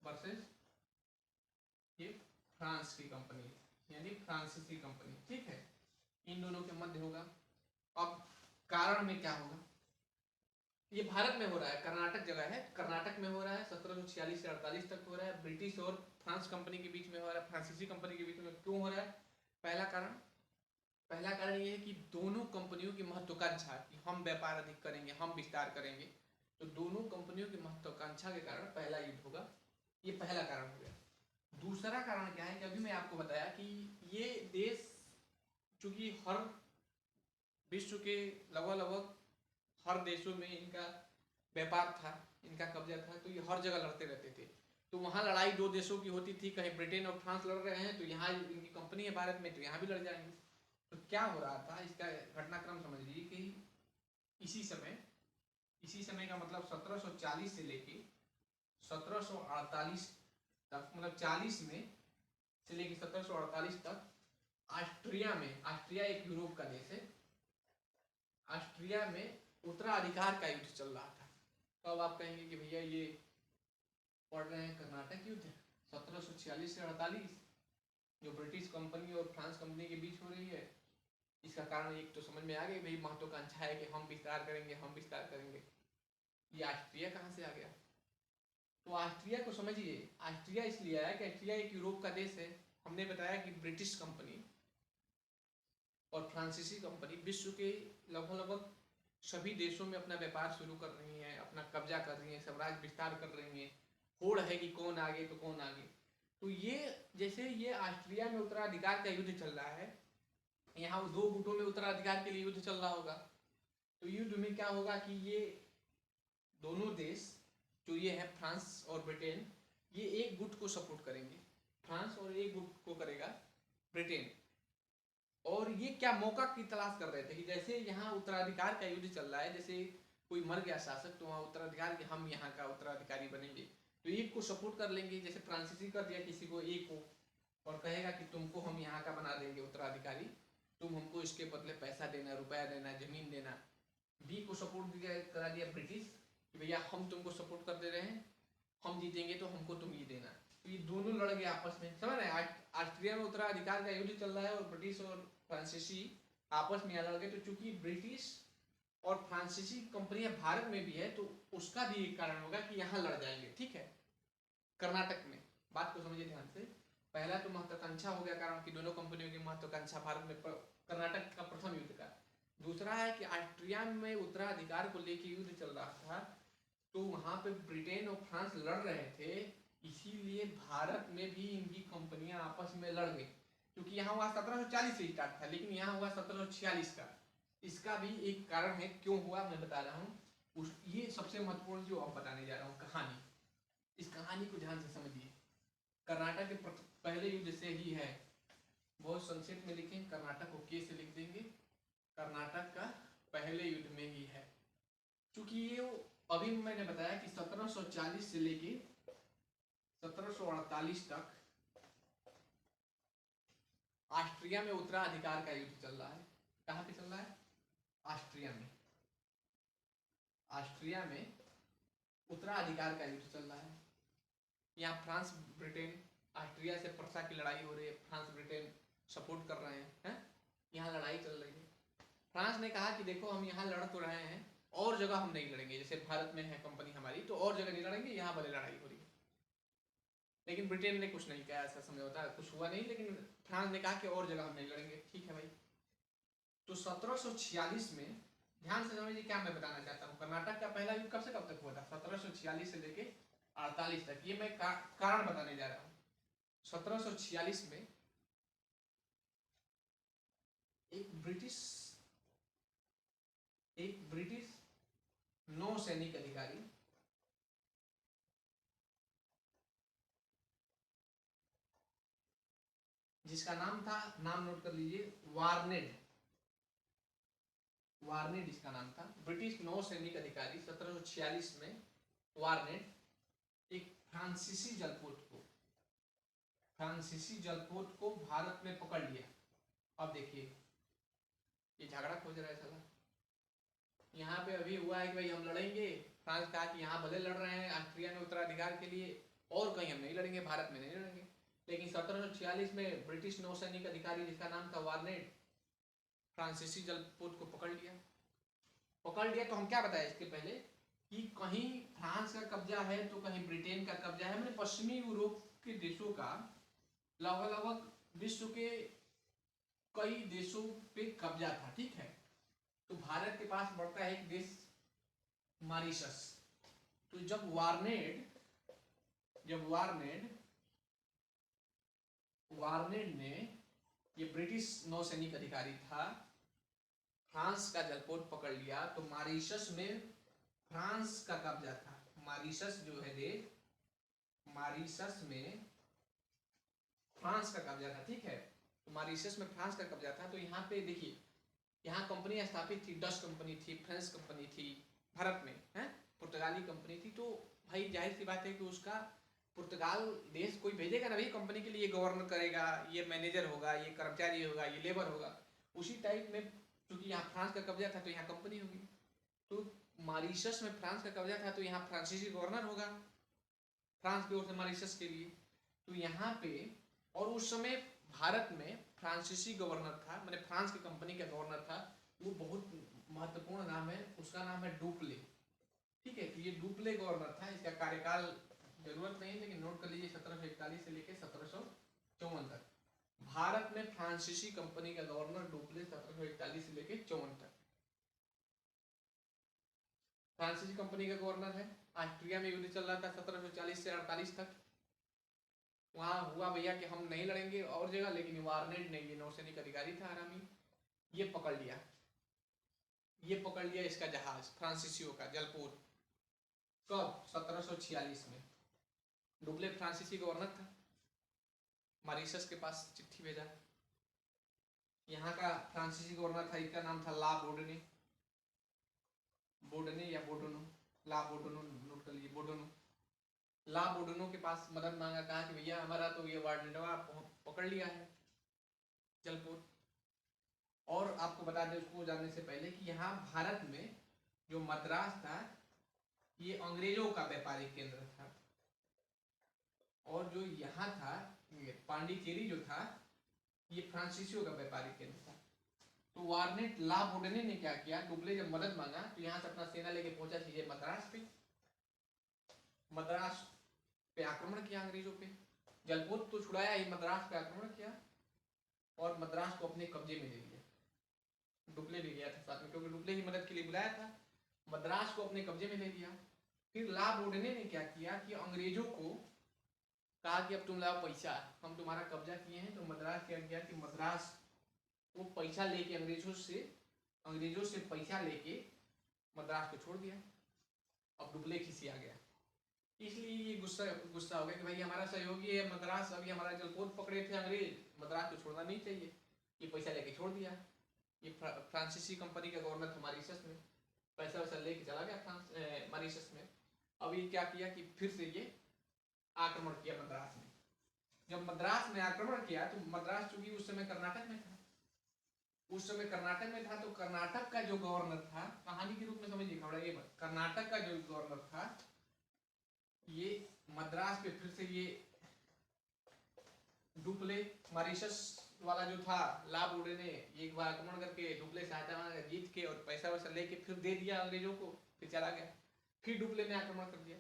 वर्सेस ये फ्रांस की कंपनी, यानी फ्रांसीसी कंपनी, ठीक है। इन दोनों के मध्य होगा। अब कारण में क्या होगा, ये भारत में हो रहा है, कर्नाटक जगह है, कर्नाटक में हो रहा है, 1746 से 48 तक हो रहा है, ब्रिटिश और फ्रांस कंपनी के बीच में हो रहा है, फ्रांसीसी कंपनी के बीच में क्यों हो रहा है। पहला कारण ये है कि दोनों कंपनियों की महत्वाकांक्षा कि हम व्यापार अधिक करेंगे, हम विस्तार करेंगे, तो दोनों कंपनियों की महत्वाकांक्षा के कारण पहला युद्ध होगा, ये पहला कारण हो गया। दूसरा कारण क्या है कि अभी मैं आपको बताया कि ये देश चूंकि हर विश्व के लगभग हर देशों में इनका व्यापार था, इनका कब्जा था, तो ये हर जगह लड़ते रहते थे। तो वहाँ लड़ाई दो देशों की होती थी, कहीं ब्रिटेन और फ्रांस लड़ रहे हैं तो यहाँ इनकी कंपनी है भारत में, तो यहाँ भी लड़ जाएंगे। तो क्या हो रहा था, इसका घटनाक्रम समझ लीजिए कि इसी समय का मतलब 1740 से लेके 1748 तक, मतलब 40 में से लेके 1748 तक ऑस्ट्रिया एक यूरोप का देश है, ऑस्ट्रिया में उत्तराधिकार का युद्ध चल रहा था। तो अब आप कहेंगे कि भैया ये पढ़ रहे हैं कर्नाटक युद्ध 1746 से 48 जो ब्रिटिश कंपनी और फ्रांस कंपनी के बीच हो रही है। इसका कारण एक तो समझ में आ गया, भाई महत्वाकांक्षा है कि हम विस्तार करेंगे। ये ऑस्ट्रिया कहाँ से आ गया, तो ऑस्ट्रिया को समझिए, ऑस्ट्रिया इसलिए आया कि ऑस्ट्रिया एक यूरोप का देश है। हमने बताया कि ब्रिटिश कंपनी और फ्रांसीसी कंपनी विश्व के लगभग सभी देशों में अपना व्यापार शुरू कर रही हैं, अपना कब्जा कर रही हैं, साम्राज्य विस्तार कर रही हैं, होड़ है कि कौन आगे तो कौन आगे। तो ये जैसे ये ऑस्ट्रिया में उत्तराधिकार का युद्ध चल रहा है, यहाँ दो गुटों में उत्तराधिकार के लिए युद्ध चल रहा होगा, तो युद्ध में क्या होगा कि ये दोनों देश जो ये है फ्रांस और ब्रिटेन, ये एक गुट को सपोर्ट करेंगे, फ्रांस, और एक गुट को करेगा ब्रिटेन। और ये क्या मौका की तलाश कर रहे थे कि जैसे यहाँ उत्तराधिकार का युद्ध चल रहा है, जैसे कोई मर गया शासक तो वहाँ उत्तराधिकार कि हम यहाँ का उत्तराधिकारी बनेंगे, तो एक को सपोर्ट कर लेंगे, जैसे फ्रांसीसी कर दिया किसी को, एक को, और कहेगा कि तुमको हम यहाँ का बना देंगे उत्तराधिकारी, तुम हमको इसके बदले पैसा देना, रुपया देना, जमीन देना। बी को सपोर्ट करा दिया ब्रिटिश कि भैया हम तुमको सपोर्ट कर दे रहे हैं, हम जीतेंगे तो हमको तुम ये देना। तो ये दोनों लड़ गए आपस में, समझ रहे हैं, ऑस्ट्रिया में उत्तराधिकार का युद्ध चल रहा है और ब्रिटिश और फ्रांसीसी आपस में लड़ गए। तो चूंकि ब्रिटिश और फ्रांसीसी कंपनियां भारत में भी है, तो उसका भी एक कारण होगा कि यहाँ लड़ जाएंगे, ठीक है। कर्नाटक में, बात को समझिए ध्यान से, पहला तो महत्वाकांक्षा हो गया कारण कि दोनों कंपनियों की महत्वाकांक्षा भारत में, कर्नाटक का प्रथम युद्ध का। दूसरा है कि ऑस्ट्रिया में उत्तराधिकार को लेकर युद्ध चल रहा था, तो वहां पे ब्रिटेन और फ्रांस लड़ रहे थे, इसीलिए भारत में भी इनकी कंपनियां आपस में लड़ गई। क्योंकि यहाँ हुआ 1740 से स्टार्ट था, लेकिन यहाँ हुआ 1746 का। इसका भी एक कारण है क्यों हुआ, मैं बता रहा हूँ। ये सबसे महत्वपूर्ण जो अब बताने जा रहा हूँ कहानी, इस कहानी को ध्यान से समझिए। कर्नाटक के पहले युद्ध से ही है, बहुत संक्षेप में लिखें, कर्नाटक को के से लिख देंगे, कर्नाटक का पहले युद्ध में ही है। क्योंकि ये अभी मैंने बताया कि 1740 से लेके 1748 तक ऑस्ट्रिया में उत्तराधिकार का युद्ध चल रहा है। कहाँ पे चल रहा है, ऑस्ट्रिया में। ऑस्ट्रिया में उत्तराधिकार का युद्ध चल रहा है। यहाँ फ्रांस ब्रिटेन, ऑस्ट्रिया से प्रसा की लड़ाई हो रही है, फ्रांस ब्रिटेन सपोर्ट कर रहे हैं, यहाँ लड़ाई चल रही है। फ्रांस ने कहा कि देखो हम यहाँ लड़ तो रहे हैं, और जगह हम नहीं लड़ेंगे, जैसे भारत में है कंपनी हमारी, तो और जगह नहीं लड़ेंगे, यहाँ भले लड़ाई हो रही है। लेकिन ब्रिटेन ने कुछ नहीं कहा, ऐसा समझौता कुछ हुआ नहीं, लेकिन फ्रांस ने कहा कि और जगह हम नहीं लड़ेंगे, ठीक है भाई। तो 1746 में, ध्यान से समझिए क्या मैं बताना चाहता हूँ, कर्नाटक का पहला युद्ध कब से कब तक हुआ था, 1746 से लेके 48 तक। ये मैं कारण बताने जा रहा हूँ। 1746 में एक ब्रिटिश नौसैनिक अधिकारी जिसका नाम था, नाम नोट कर लीजिए, वार्नेड इसका नाम था, ब्रिटिश नौसैनिक अधिकारी 1746 में वार्नेड एक फ्रांसीसी जलपोत को भारत में पकड़ लिया। अब देखिए ये झगड़ा खोज रहा है साला, यहाँ पे अभी हुआ है कि भाई हम लड़ेंगे, फ्रांस कहा कि यहाँ भले लड़ रहे हैं ऑस्ट्रिया में उत्तराधिकार के लिए, और कहीं हम नहीं लड़ेंगे, भारत में नहीं लड़ेंगे। लेकिन 1746 में ब्रिटिश नौसैनिक अधिकारी जिसका नाम था वार्नेट, फ्रांसीसी जलपोत को पकड़ लिया। तो हम क्या बताया इसके पहले कि कहीं फ्रांस का कब्जा है तो कहीं ब्रिटेन का कब्जा है, मतलब पश्चिमी यूरोप के देशों का लगभग लगभग विश्व के कई देशों पे कब्जा था, ठीक है। तो भारत के पास बढ़ता है एक देश मॉरिशस। तो जब वार्नेड ने, ये ब्रिटिश नौसैनिक अधिकारी था, फ्रांस का जलपोत पकड़ लिया, तो मॉरिशस में फ्रांस का कब्जा था। मॉरिशस जो है देश, मॉरिशस में फ्रांस का कब्जा था, ठीक है। तो मॉरिशस में फ्रांस का कब्जा था। तो यहाँ पे देखिए, यहाँ कंपनी स्थापित थी, डच कंपनी थी, फ्रेंच कंपनी थी भारत में, है पुर्तगाली कंपनी थी। तो भाई जाहिर सी बात है कि उसका पुर्तगाल देश कोई भेजेगा ना भाई कंपनी के लिए, गवर्नर करेगा, ये मैनेजर होगा, ये कर्मचारी होगा, ये लेबर होगा। उसी टाइप में क्योंकि यहाँ फ्रांस का कब्जा था तो यहाँ कंपनी होगी। तो मॉरिशस में फ्रांस का कब्जा था तो यहाँ फ्रांसीसी गवर्नर होगा फ्रांस की ओर से मॉरिशस के लिए। तो यहाँ पे, और उस समय भारत में फ्रांसीसी गवर्नर था, मैंने फ्रांस की कंपनी का गवर्नर था, वो बहुत महत्वपूर्ण नाम है, उसका नाम है डुप्ले, ठीक है। तो ये डुप्ले गवर्नर था, इसका कार्यकाल जरूरत नहीं लेकिन नोट कर लीजिए 1741 से लेकर 1754 तक। भारत में फ्रांसीसी कंपनी का गवर्नर डुप्ले 1741 से लेकर 54 तक फ्रांसीसी कंपनी का गवर्नर है। ऑस्ट्रिया में युद्ध चल रहा था 1740 से 48 तक। वहां हुआ भैया कि हम नहीं लड़ेंगे और जगह, लेकिन वार्नेट ने, ये नौसैनिक अधिकारी था आरामी, ये पकड़ लिया इसका जहाज फ्रांसीसियों का जलपोत। कब? 1746 में। डुप्ले फ्रांसीसी गवर्नर था, मॉरिशस के पास चिट्ठी भेजा। यहाँ का फ्रांसीसी गवर्नर था, इसका नाम था ला बोर्डने या बोडोनो, ला बोडोनो, नोट कर लीजिए, बोडोनो। ला बोडोनो के पास मदद मांगा, कहा कि भैया हमारा तो ये वार्नेटवा पकड़ लिया है जलपोत। और आपको बता दें उसको जानने से पहले कि यहाँ भारत में जो मद्रास था ये अंग्रेजों का व्यापारिक केंद्र था, और जो यहाँ था पांडिचेरी जो था ये फ्रांसीसियों का व्यापारिक केंद्र था। तो वार्नेट, ला बोर्डने ने क्या किया, डुप्ले जब मदद मांगा तो यहाँ से अपना सेना लेके पहुंचा सीधे मद्रास पे आक्रमण किया अंग्रेजों पे। जलपोत तो छुड़ाया ही, मद्रास पे आक्रमण किया और मद्रास को अपने कब्जे में ले लिया। डुप्ले भी गया था साथ में, क्योंकि डुप्ले ही मदद के लिए बुलाया था। मद्रास को अपने कब्जे में ले लिया। फिर ला बोर्डने ने क्या किया कि अंग्रेजों को कहा कि अब तुम लाओ पैसा, हम तुम्हारा कब्जा किए हैं। तो मद्रास क्या किया कि मद्रास वो पैसा लेके अंग्रेजों से पैसा लेके मद्रास को छोड़ दिया। अब डुप्ले खिसिया गया, इसलिए ये गुस्सा हो गया कि भाई हमारा सहयोगी है मद्रास, अभी हमारा जलपोत पकड़े थे अंग्रेज, मद्रास को छोड़ना नहीं चाहिए, ये पैसा लेके छोड़ दिया। ये फ्रांसीसी कंपनी का गवर्नर था मॉरिशस में, पैसा वैसा लेके चला गया मॉरिशस में। अब ये क्या किया कि फिर से ये आक्रमण किया मद्रास में। जब मद्रास में आक्रमण किया तो मद्रास चूंकि उस समय कर्नाटक में था, तो कर्नाटक का जो गवर्नर था, कहानी के रूप में समझिए, घबराइए मत, कर्नाटक का जो गवर्नर था ये मद्रास पे फिर से ये डुप्ले, मॉरिशस वाला जो था ला बोर्डने ने एक बार आक्रमण करके डुप्ले सहायता मांगा, जीत के और पैसा वैसा लेके फिर दे दिया अंग्रेजों को, फिर चला गया। फिर डुप्ले ने आक्रमण कर दिया।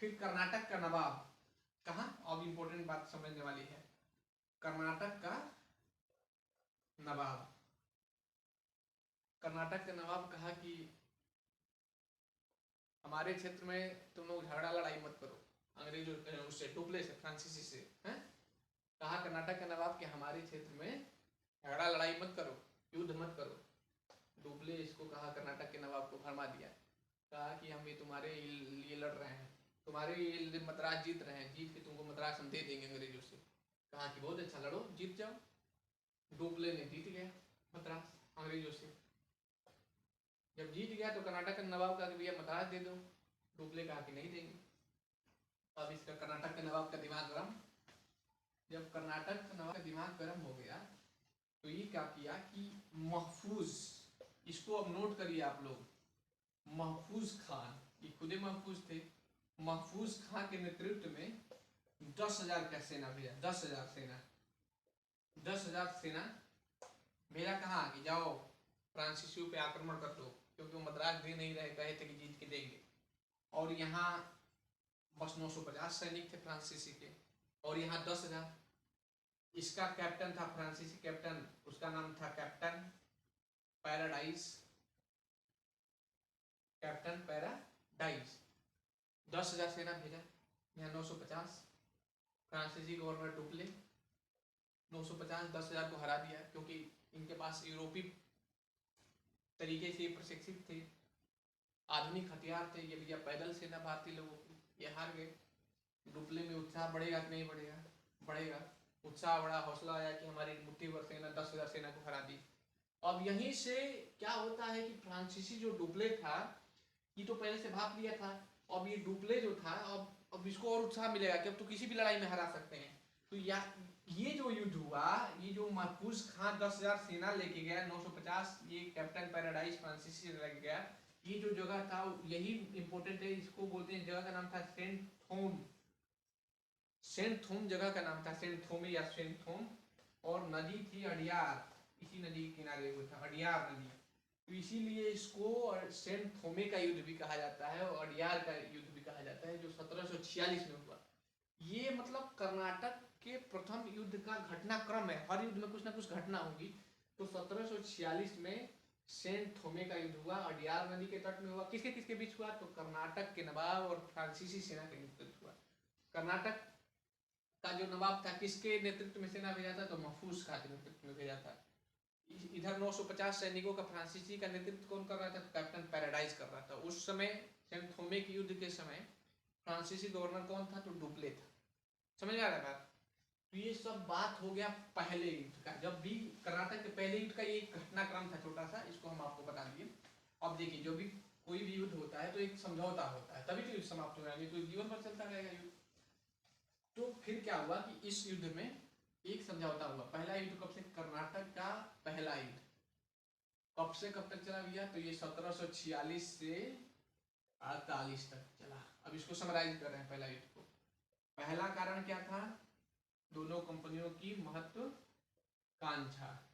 फिर कर्नाटक का नवाब, कहा, अब इंपॉर्टेंट बात समझने वाली है, कर्नाटक का नवाब कहा कि हमारे क्षेत्र में तुम लोग झगड़ा लड़ाई मत करो अंग्रेजों उससे, डुप्ले से, फ्रांसीसी से, हैं। कहा कर्नाटक के नवाब कि हमारे क्षेत्र में झगड़ा लड़ाई मत करो, युद्ध मत करो। डुप्ले इसको कहा, कर्नाटक के नवाब को भरमा दिया, कहा कि हम ये तुम्हारे लिए लड़ रहे हैं, तुम्हारे लिए मद्रास जीत रहे हैं, जीत के तुमको मद्रास हम दे देंगे अंग्रेजों से। कहा कि बहुत अच्छा, लड़ो, जीत जाओ। डुप्ले ने जीत गया मद्रास अंग्रेजों से। जब जीत गया तो कर्नाटक का नवाब कहा कि भैया मद्रास दे दो। डुप्ले कहा कि नहीं देंगे। अब इसका कर्नाटक के नवाब का दिमाग गर्म, जब कर्नाटक का नवाब का दिमाग गर्म हो गया तो ये क्या किया कि महफूज, इसको अब नोट करिए आप लोग, महफूज खान, ये खुदे महफूज थे, महफूज खान के नेतृत्व में 10,000 का सेना भेजा। 10,000 सेना, 10,000 सेना भेजा कहाँ कि जाओ फ्रांसीसियों पे आक्रमण कर दो, क्योंकि वो मद्रास दे नहीं रहे, कहे थे कि जीत के देंगे। और यहाँ बस 950 सैनिक थे फ्रांसीसी के, और यहाँ 10,000। इसका कैप्टन था फ्रांसीसी कैप्टन, उसका नाम था कैप्टन पैराडाइज, कैप्टन पैराडाइज। 10,000 सेना भेजा, यहाँ 950। फ्रांसीसी गवर्नर डुप्ले 950 10,000 को हरा दिया, क्योंकि इनके पास यूरोपीय तरीके से प्रशिक्षित थे, आधुनिक हथियार थे। ये भैया पैदल सेना भारतीय लोगों की, ये हार गए। डुप्ले में उत्साह बढ़ेगा कि नहीं बढ़ेगा? बढ़ेगा। उत्साह बढ़ा, हौसला आया कि हमारी मुट्ठी भर सेना 10,000 सेना को हरा दी। अब यहीं से क्या होता है कि फ्रांसीसी जो डुप्ले था, ये तो पहले से भाप लिया था। अब ये डुप्ले जो था, अब इसको और उत्साह मिलेगा कि अब तो किसी भी लड़ाई में हरा सकते हैं। तो ये जो युद्ध हुआ, ये जो महफूज खान 10,000 सेना लेके गया, 950 ये कैप्टन पैराडाइज फ्रांसीसी से लेके गया, ये जो जगह था यही इंपॉर्टेंट है। इसको बोलते हैं, जगह का नाम था सेंट थोम। सेंट थोम जगह का नाम था, सेंट थोमे या सेंट थोम। और नदी थी अडियार, इसी नदी के किनारे हुआ था अडियार नदी। तो इसीलिए इसको सेंट थोमे का युद्ध भी कहा जाता है और अडियार का युद्ध भी कहा जाता है, जो 1746 में हुआ। ये मतलब कर्नाटक के प्रथम युद्ध का घटनाक्रम है। हर युद्ध में कुछ ना कुछ घटना होगी। तो 1746 में सेंट थोमे का युद्ध हुआ, अडियार नदी के तट में हुआ। किसके किसके बीच हुआ? तो कर्नाटक के नवाब और फ्रांसीसी सेना के युद्ध हुआ। कर्नाटक का जो नवाब था, किसके नेतृत्व में सेना भेजा था? तो महफूज खान के नेतृत्व में भेजा था। इधर 950 सैनिकों का फ्रांसीसी का नेतृत्व कौन कर रहा था? तो कैप्टन पैराडाइज कर रहा था। उस समय सेंट थोमे के युद्ध के समय फ्रांसीसी गवर्नर कौन था? तो डुप्ले था। समझ में आ रहा है बात? तो ये सब बात हो गया पहले युद्ध का। जब भी कर्नाटक के पहले युद्ध का ये घटनाक्रम था छोटा सा, इसको हम आपको बता दिए। अब देखिए, जो भी कोई भी युद्ध होता है तो एक समझौता होता है, तभी तो युद्ध समाप्त हो जाएंगे, तो जीवन भर चलता रहेगा युद्ध। तो फिर क्या हुआ कि इस युद्ध में एक समझौता हुआ। पहला युद्ध कब से? कर्नाटक का पहला युद्ध कब से कब तक चला भैया? तो ये 1746 से 48 तक चला। अब इसको समराइज कर रहे हैं पहला युद्ध को। पहला कारण क्या था? दोनों कंपनियों की महत्वाकांक्षा।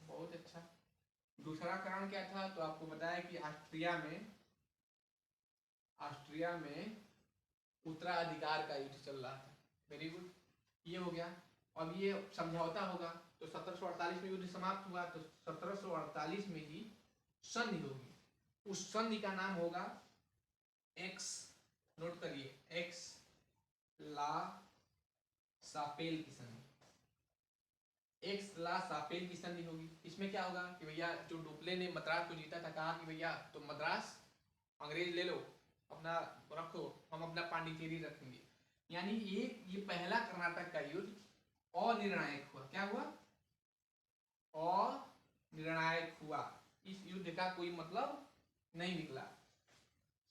बहुत अच्छा। दूसरा कारण क्या था? तो आपको बताया कि ऑस्ट्रिया में उत्तराधिकार का युद्ध चल रहा था। वेरी गुड, ये हो गया। अब ये समझौता होगा, तो 1748 में युद्ध समाप्त हुआ, तो 1748 में ही संधि होगी। उस संधि का नाम होगा एक्स, नोट करिए, एक्स ला सापेल की संधि। एक्स ला सापेल की संधि होगी। इसमें क्या होगा कि भैया जो डुप्ले ने मद्रास को जीता था, कहा कि भैया तो मद्रास अंग्रेज ले लो, अपना रखो, हम अपना पांडिचेरी रखेंगे। यानी ये पहला कर्नाटक का युद्ध अनिर्णायक हुआ। क्या हुआ? अनिर्णायक हुआ। इस युद्ध का कोई मतलब नहीं निकला।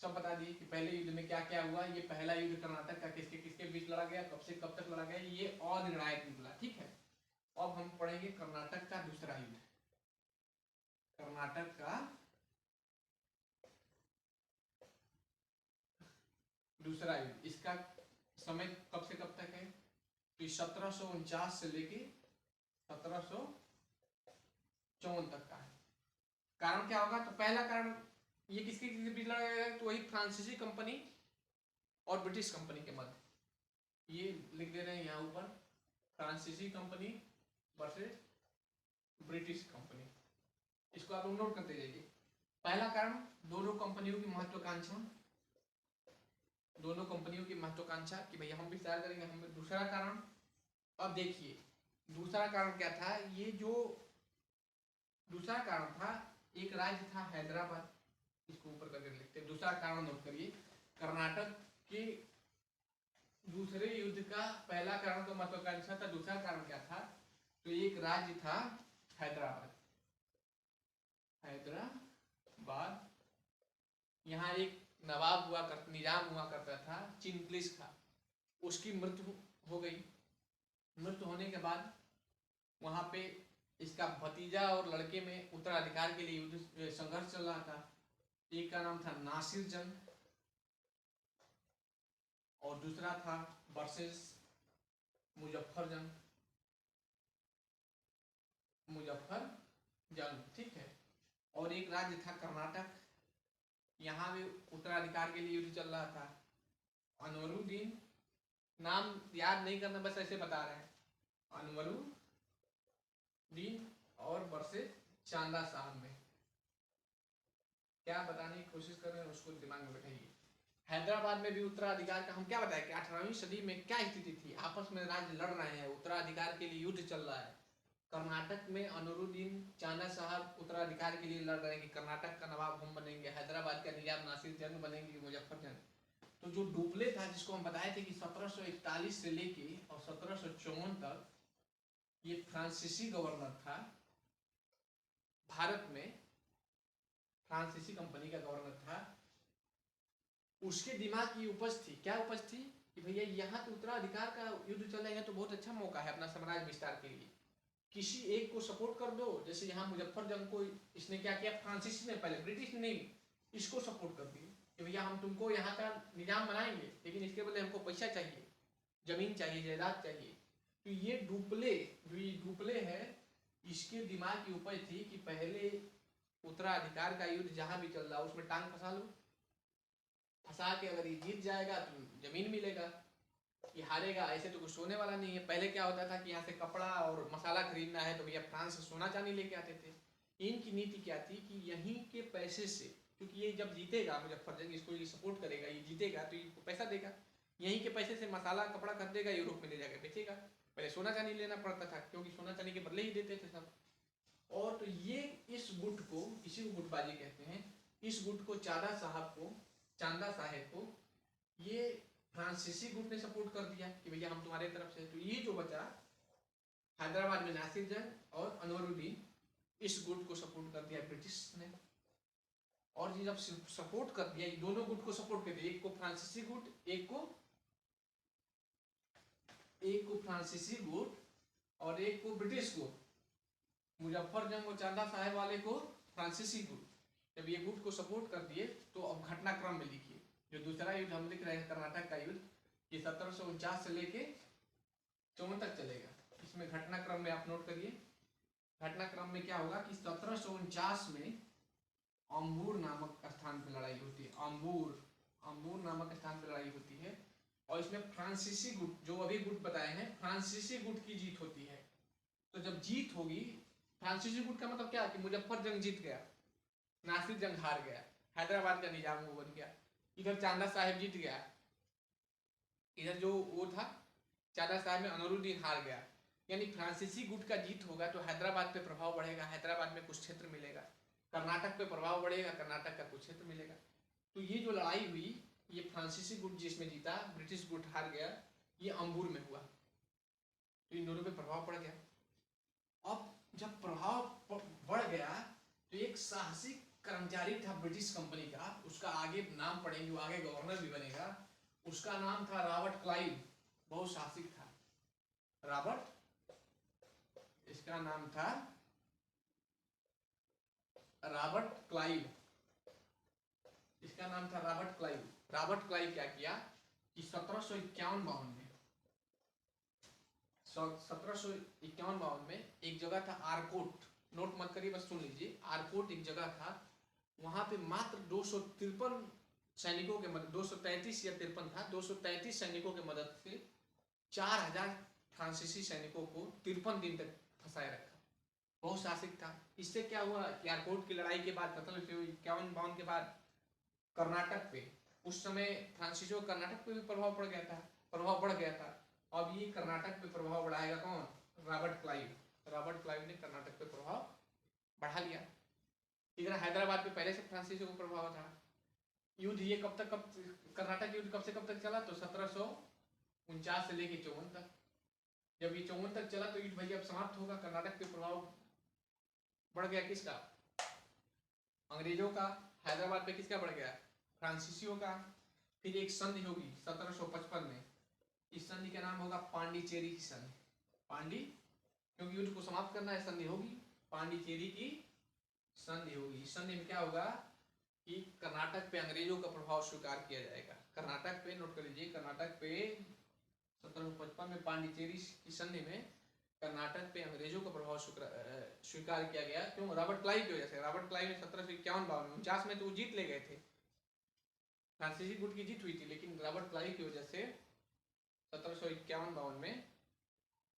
सब बता दिए कि पहले युद्ध में क्या क्या हुआ। ये पहला युद्ध कर्नाटक का किसके किसके बीच लड़ा गया, कब से कब तक लड़ा गया, ये अनिर्णायक निकला। ठीक है, अब हम पढ़ेंगे कर्नाटक का दूसरा युद्ध। कर्नाटक का दूसरा युद्ध, इसका समय कब से कब तक है? तो 1749 से लेके 1754 तक का है। कारण क्या होगा? तो पहला कारण, ये किसके बीच लड़ा गया? तो वही फ्रांसीसी कंपनी और ब्रिटिश कंपनी के मध्य। ये लिख दे रहे हैं यहाँ ऊपर, फ्रांसीसी कंपनी वर्सेस ब्रिटिश कंपनी। इसको आप नोट करते जाइए। पहला कारण, दोनों कंपनियों की महत्वाकांक्षा, दोनों कंपनियों की महत्वाकांक्षा कि भैया हम विस्तार करेंगे हम। दूसरा कारण, अब देखिए दूसरा कारण क्या था? ये जो दूसरा कारण था, एक राज्य था हैदराबाद, इसको ऊपर करके लिखते हैं। दूसरा कारण नोट करिए, कर्नाटक के दूसरे युद्ध का पहला कारण तो महत्वाकांक्षा था, दूसरा कारण क्या था? तो एक राज्य था हैदराबाद। हैदराबाद, यहाँ एक नवाब हुआ करता, निजाम हुआ करता था, चिंग्लिश खां। उसकी मृत्यु हो गई। मृत्यु होने के बाद वहाँ पे इसका भतीजा और लड़के में उत्तराधिकार के लिए युद्ध संघर्ष चल रहा था। एक का नाम था नासिर जंग और दूसरा था वर्सेस मुजफ्फर जंग, ठीक है। और एक राज्य था कर्नाटक, यहाँ भी उत्तराधिकार के लिए युद्ध चल रहा था। अनवरुद्दीन, नाम याद नहीं करना, बस ऐसे बता रहे हैं, अनवरुद्दीन और वर्सेस चांदा साहब में। क्या बताने की कोशिश कर रहे हैं उसको दिमाग में बैठाइए। हैदराबाद में भी उत्तराधिकार का हम क्या बताएं कि 18वीं सदी में क्या स्थिति थी, आपस में राज्य लड़ रहे हैं, उत्तराधिकार के लिए युद्ध चल रहा है। कर्नाटक में अनवरुद्दीन चांदा साहब उत्तराधिकार के लिए लड़ रहे हैं कि कर्नाटक का नवाब हम बनेंगे, हैदराबाद का निजाम नासिर जंग बनेंगे, मुजफ्फर जंग। तो जो डुप्ले था, जिसको हम बताए थे कि 1741 से लेके और 1754 तक ये फ्रांसीसी गवर्नर था भारत में, फ्रांसीसी कंपनी का गवर्नर था। उसके दिमाग की उपज थी, क्या उपज थी कि भैया यहाँ तो उत्तराधिकार का युद्ध चल रहा है, तो बहुत अच्छा मौका है अपना साम्राज्य विस्तार के लिए, किसी एक को सपोर्ट कर दो। जैसे यहाँ मुजफ्फर जंग को इसने क्या किया, फ्रांसीसी ने, पहले ब्रिटिश ने नहीं, इसको सपोर्ट कर दिया कि भैया हम तुमको यहाँ का निजाम बनाएंगे, लेकिन इसके बदले हमको पैसा चाहिए, जमीन चाहिए, जायदाद चाहिए। तो ये डुप्ले है, इसके दिमाग की उपज थी कि पहले उत्तराधिकार का युद्ध जहां भी चल रहा है उसमें टांग फंसा लो, फंसा के अगर ये जीत जाएगा तो जमीन मिलेगा, ये हारेगा ऐसे तो कुछ होने वाला नहीं है। पहले क्या होता था कि यहाँ से कपड़ा और मसाला खरीदना है तो भैया फ्रांस से सोना चांदी लेके आते थे। इनकी नीति क्या थी कि यहीं के पैसे से, क्योंकि ये जब जीतेगा मुजफ्फर जंग, इसको ये सपोर्ट करेगा, ये जीतेगा तो इसको पैसा देगा, यहीं के पैसे से मसाला कपड़ा खरीदेगा, यूरोप में ले जाकर बेचेगा। पहले सोना चांदी लेना पड़ता था क्योंकि सोना चांदी के बदले ही देते थे सब। और तो ये इस गुट को, इसी को गुटबाजी कहते हैं, इस गुट को चांदा साहेब को ये फ्रांसीसी गुट ने सपोर्ट कर दिया कि भैया हम तुम्हारे तरफ से। तो ये जो बचा हैदराबाद में नासिर जंग और अनवरुद्दीन, इस गुट को सपोर्ट कर दिया ब्रिटिश ने। और ये जब सपोर्ट कर दिया, दोनों गुट को सपोर्ट कर दिया, एक को फ्रांसीसी गुट, एक को फ्रांसीसी गुट और एक को ब्रिटिश गुट, मुजफ्फर जंग और चांदा साहेब वाले को फ्रांसीसी गुट। जब ये गुट को सपोर्ट कर दिए तो अब घटनाक्रम में लिखिए, जो दूसरा युद्ध हम लिख रहे हैं कर्नाटक का युद्ध, ये 1749 से लेके 54 तक चलेगा। इसमें घटनाक्रम में आप नोट करिए, घटनाक्रम में क्या होगा कि 1749 में अम्बूर नामक स्थान पर लड़ाई होती है, अम्बूर नामक स्थान पर लड़ाई होती है। और इसमें फ्रांसीसी गुट, जो अभी गुट बताए हैं, फ्रांसीसी गुट की जीत होती है। तो जब जीत होगी, फ्रांसीसी गुट का मतलब क्या है कि मुजफ्फर जंग जीत गया, नासिर जंग हार गया, हैदराबाद का निजाम वो बन गया, इधर चांदा साहेब जीत गया, इधर जो वो था चांदा साहेब में अनवरुद्दीन हार गया। यानी फ्रांसीसी गुट का जीत होगा तो हैदराबाद पे प्रभाव बढ़ेगा, हैदराबाद में कुछ क्षेत्र मिलेगा, कर्नाटक पे प्रभाव बढ़ेगा, कर्नाटक का कुछ क्षेत्र मिलेगा। तो ये जो लड़ाई हुई, ये फ्रांसीसी गुट जिसमें जीता, ब्रिटिश गुट हार गया, ये अम्बूर में हुआ। तो इन दोनों पे प्रभाव पड़ गया। अब जब प्रभाव बढ़ गया तो एक साहसी कर्मचारी था ब्रिटिश कंपनी का, उसका आगे नाम पढ़ेंगे, वो आगे गवर्नर भी बनेगा, उसका नाम था रॉबर्ट क्लाइव, बहुत साहसिक था रॉबर्ट, इसका नाम था रॉबर्ट क्लाइव, इसका नाम था रॉबर्ट क्लाइव। रॉबर्ट क्लाइव क्या किया कि 1751 में एक जगह था आरकोट, नोट मत करिए बस सुन लीजिए, आरकोट एक जगह था, वहां पे मात्र 253 सैनिकों के मदद, 233 या 53 था, 233 सैनिकों के मदद से 4000 फ्रांसीसी सैनिकों को 53 दिन तक फंसाए रखा। बहुत साहसिक था। इससे क्या हुआ कि आरकोट की लड़ाई के बाद 1751 के बाद कर्नाटक पे, उस समय फ्रांसीसियों कर्नाटक पे भी प्रभाव बढ़ गया था। अब ये कर्नाटक पे प्रभाव बढ़ाएगा कौन, रॉबर्ट क्लाइव ने कर्नाटक पे प्रभाव बढ़ा लिया। इधर हैदराबाद पे पहले से फ्रांसीसियों को प्रभाव था। युद्ध ये कर्नाटक युद्ध कब से कब तक चला, तो 1749 से लेके 54 तक। जब ये 54 तक चला तो युद्ध भैया अब समाप्त होगा, कर्नाटक पे प्रभाव बढ़ गया किसका, अंग्रेजों का, हैदराबाद पे किसका बढ़ गया, फ्रांसीसियों का। फिर एक संधि होगी 1755 में, इस संधि का नाम होगा पांडिचेरी की संधि। क्योंकि युद्ध को समाप्त करना है, संधि होगी, पांडिचेरी की संधि होगी। इस संधि में क्या होगा कि कर्नाटक पे अंग्रेजों का प्रभाव स्वीकार किया जाएगा। कर्नाटक पे, नोट कर लीजिए, कर्नाटक पे 1755 में पांडिचेरी की संधि में कर्नाटक पे अंग्रेजों का प्रभाव स्वीकार किया गया। क्यों? रॉबर्ट क्लाइव की वजह से। रॉबर्ट क्लाइव ने 1751-52 में तो वो जीत ले गए थे, फ्रांसीसी गुट की जीत हुई थी, लेकिन रॉबर्ट क्लाइव की वजह से 1751-52 में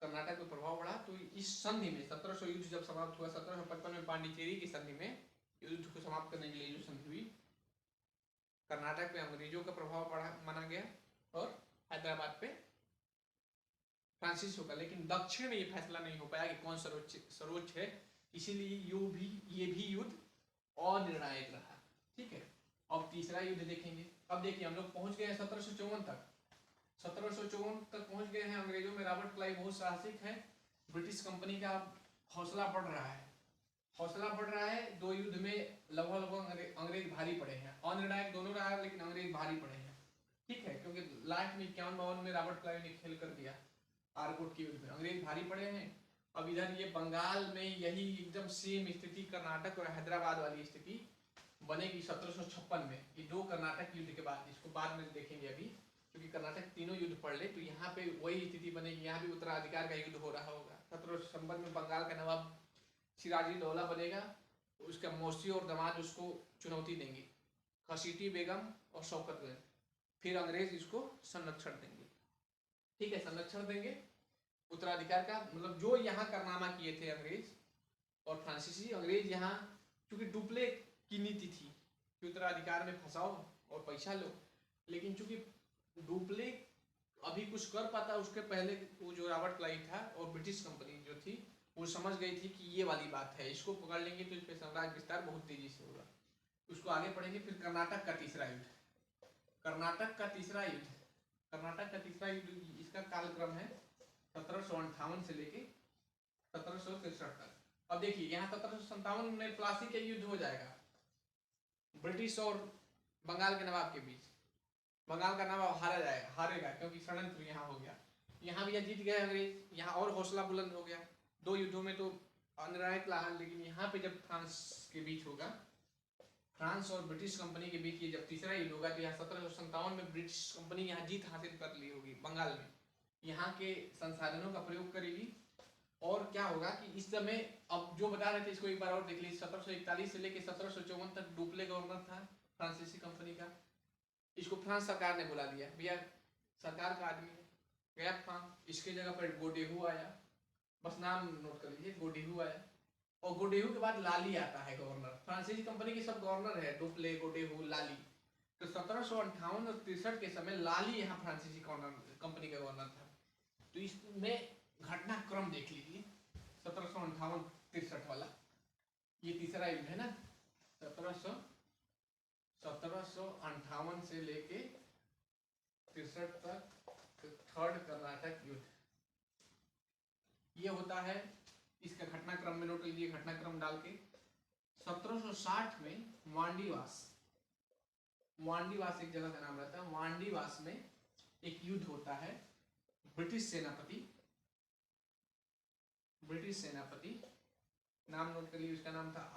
कर्नाटक पे प्रभाव बढ़ा। तो इस संधि में 1700 युद्ध जब समाप्त हुआ, 1755 में पांडिचेरी की संधि में युद्ध को समाप्त करने के लिए जो संधि हुई, कर्नाटक पे अंग्रेजों का प्रभाव बढ़ा माना गया और हैदराबाद पे फ्रांसीसियों का। लेकिन दक्षिण में ये फैसला नहीं हो पाया कि कौन सर्वोच्च है, इसीलिए ये भी युद्ध अनिर्णायक रहा। ठीक है, अब तीसरा युद्ध देखेंगे। अब देखिए हम लोग पहुंच गए हैं 1754 तक। 1754 तक पहुंच गए हैं। अंग्रेजों में रॉबर्ट क्लाइव बहुत साहसिक है। ब्रिटिश कंपनी का हौसला बढ़ रहा है, हौसला बढ़ रहा है। दो युद्ध में लगभग अंग्रेज भारी पड़े हैं। अनिर्णायक दोनों रहा है, लेकिन अंग्रेज भारी पड़े हैं। ठीक है, क्योंकि लास्ट में 51-52 में रॉबर्ट क्लाइव ने खेल कर दिया। आरकोट के युद्ध में अंग्रेज भारी पड़े हैं। अब इधर ये बंगाल में यही एकदम सेम स्थिति, कर्नाटक और हैदराबाद वाली स्थिति बनेगी 1756 में। ये दो कर्नाटक युद्ध के बाद, इसको बाद में देखेंगे अभी, क्योंकि कर्नाटक तीनों युद्ध पढ़ ले तो यहाँ पे वही स्थिति बनेगी। यहाँ भी उत्तराधिकार का युद्ध हो रहा होगा। 1756 में बंगाल का नवाब सिराजी दौला बनेगा, तो उसका मौसी और दामाद उसको चुनौती देंगे, खसीटी बेगम और शौकतगंज। फिर अंग्रेज इसको संरक्षण देंगे। ठीक है, संरक्षण देंगे उत्तराधिकार का। मतलब जो यहाँ कारनामा किए थे अंग्रेज और फ्रांसीसी, अंग्रेज यहाँ चूंकि डुप्ले की नीति थी कि उत्तराधिकार में फंसाओ और पैसा लो, लेकिन चूंकि डुप्ले अभी कुछ कर पाता, उसके पहले वो जो रॉबर्ट क्लाइव था और ब्रिटिश कंपनी जो थी वो समझ गई थी कि ये वाली बात है, इसको पकड़ लेंगे तो इस पर साम्राज्य विस्तार बहुत तेजी से होगा। उसको आगे पढ़ेंगे। फिर कर्नाटक का तीसरा युद्ध। कर्नाटक का तीसरा युद्ध, कर्नाटक का तीसरा युद्ध, इसका कालक्रम है 1758 से लेके 1763 तक। अब देखिए यहाँ 1757 में प्लासी का युद्ध हो जाएगा ब्रिटिश और बंगाल के नवाब के बीच। बंगाल का नवाब हारेगा क्योंकि षड्यंत्र यहाँ हो गया। यहाँ भी जीत गए अंग्रेज, यहाँ और हौसला बुलंद हो गया। दो युद्धों में तो अनिर्णायक रहा, लेकिन यहाँ पे जब फ्रांस के बीच होगा, फ्रांस और ब्रिटिश कंपनी के बीच ये जब तीसरा युद्ध होगा, तो यहाँ 1757 में ब्रिटिश कंपनी यहाँ जीत हासिल कर ली होगी बंगाल में, यहाँ के संसाधनों का प्रयोग करेगी। और क्या होगा कि इस समय, अब जो बता रहे थे इसको एक बार और देख लीजिए, 1741 से लेकर 1754 तक डुप्ले गवर्नर था फ्रांसीसी कंपनी का। इसको फ्रांस सरकार ने बुला दिया, भैया सरकार का आदमी है, गया फ्रांस। इसके जगह पर गोडेहू आया, बस नाम नोट कर लीजिए, गोडेहू आया। और गोडेहू के बाद लाली आता है गवर्नर। फ्रांसीसी कंपनी के सब गवर्नर है, डुप्ले, गोडेहू, लाली। तो 1758 और 63 के समय लाली यहाँ फ्रांसीसी कंपनी का गवर्नर था। तो इसमें घटनाक्रम देख लीजिए 1758-63 वाला, ये तीसरा युद्ध है ना, 1758 से लेके 63 तक थर्ड कर्नाटक युद्ध ये होता है। इसका घटनाक्रम में नोट लीजिए, घटनाक्रम डाल के 1760 में वांडीवास एक जगह का नाम रहता है। वांडीवास में एक युद्ध होता है। ब्रिटिश सेनापति नाम नोट कर लीजिए, उसका नाम था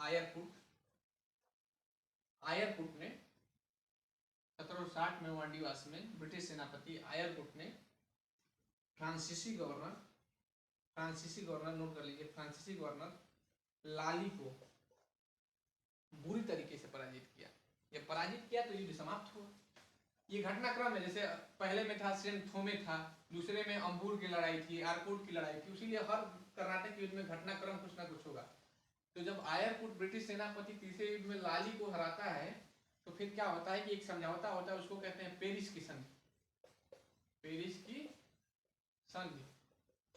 आयरकुट ने 1760 में वांडीवास में ब्रिटिश सेनापति आयरकुट ने फ्रांसीसी गवर्नर नोट कर लीजिए, फ्रांसीसी गवर्नर लाली को बुरी तरीके से पराजित किया। जब पराजित किया तो युद्ध समाप्त हुआ। ये घटनाक्रम है, जैसे पहले में था सेंट थोमे था, दूसरे में अंबूर की लड़ाई थी, आरकोट की लड़ाई थी। इसीलिए हर कर्नाटक युद्ध में घटनाक्रम कुछ ना कुछ होगा। तो जब आयरकुट ब्रिटिश सेनापति तीसरे युद्ध में लाली को हराता है, तो फिर क्या होता है कि एक समझौता होता है, उसको कहते हैं पेरिस की संधि।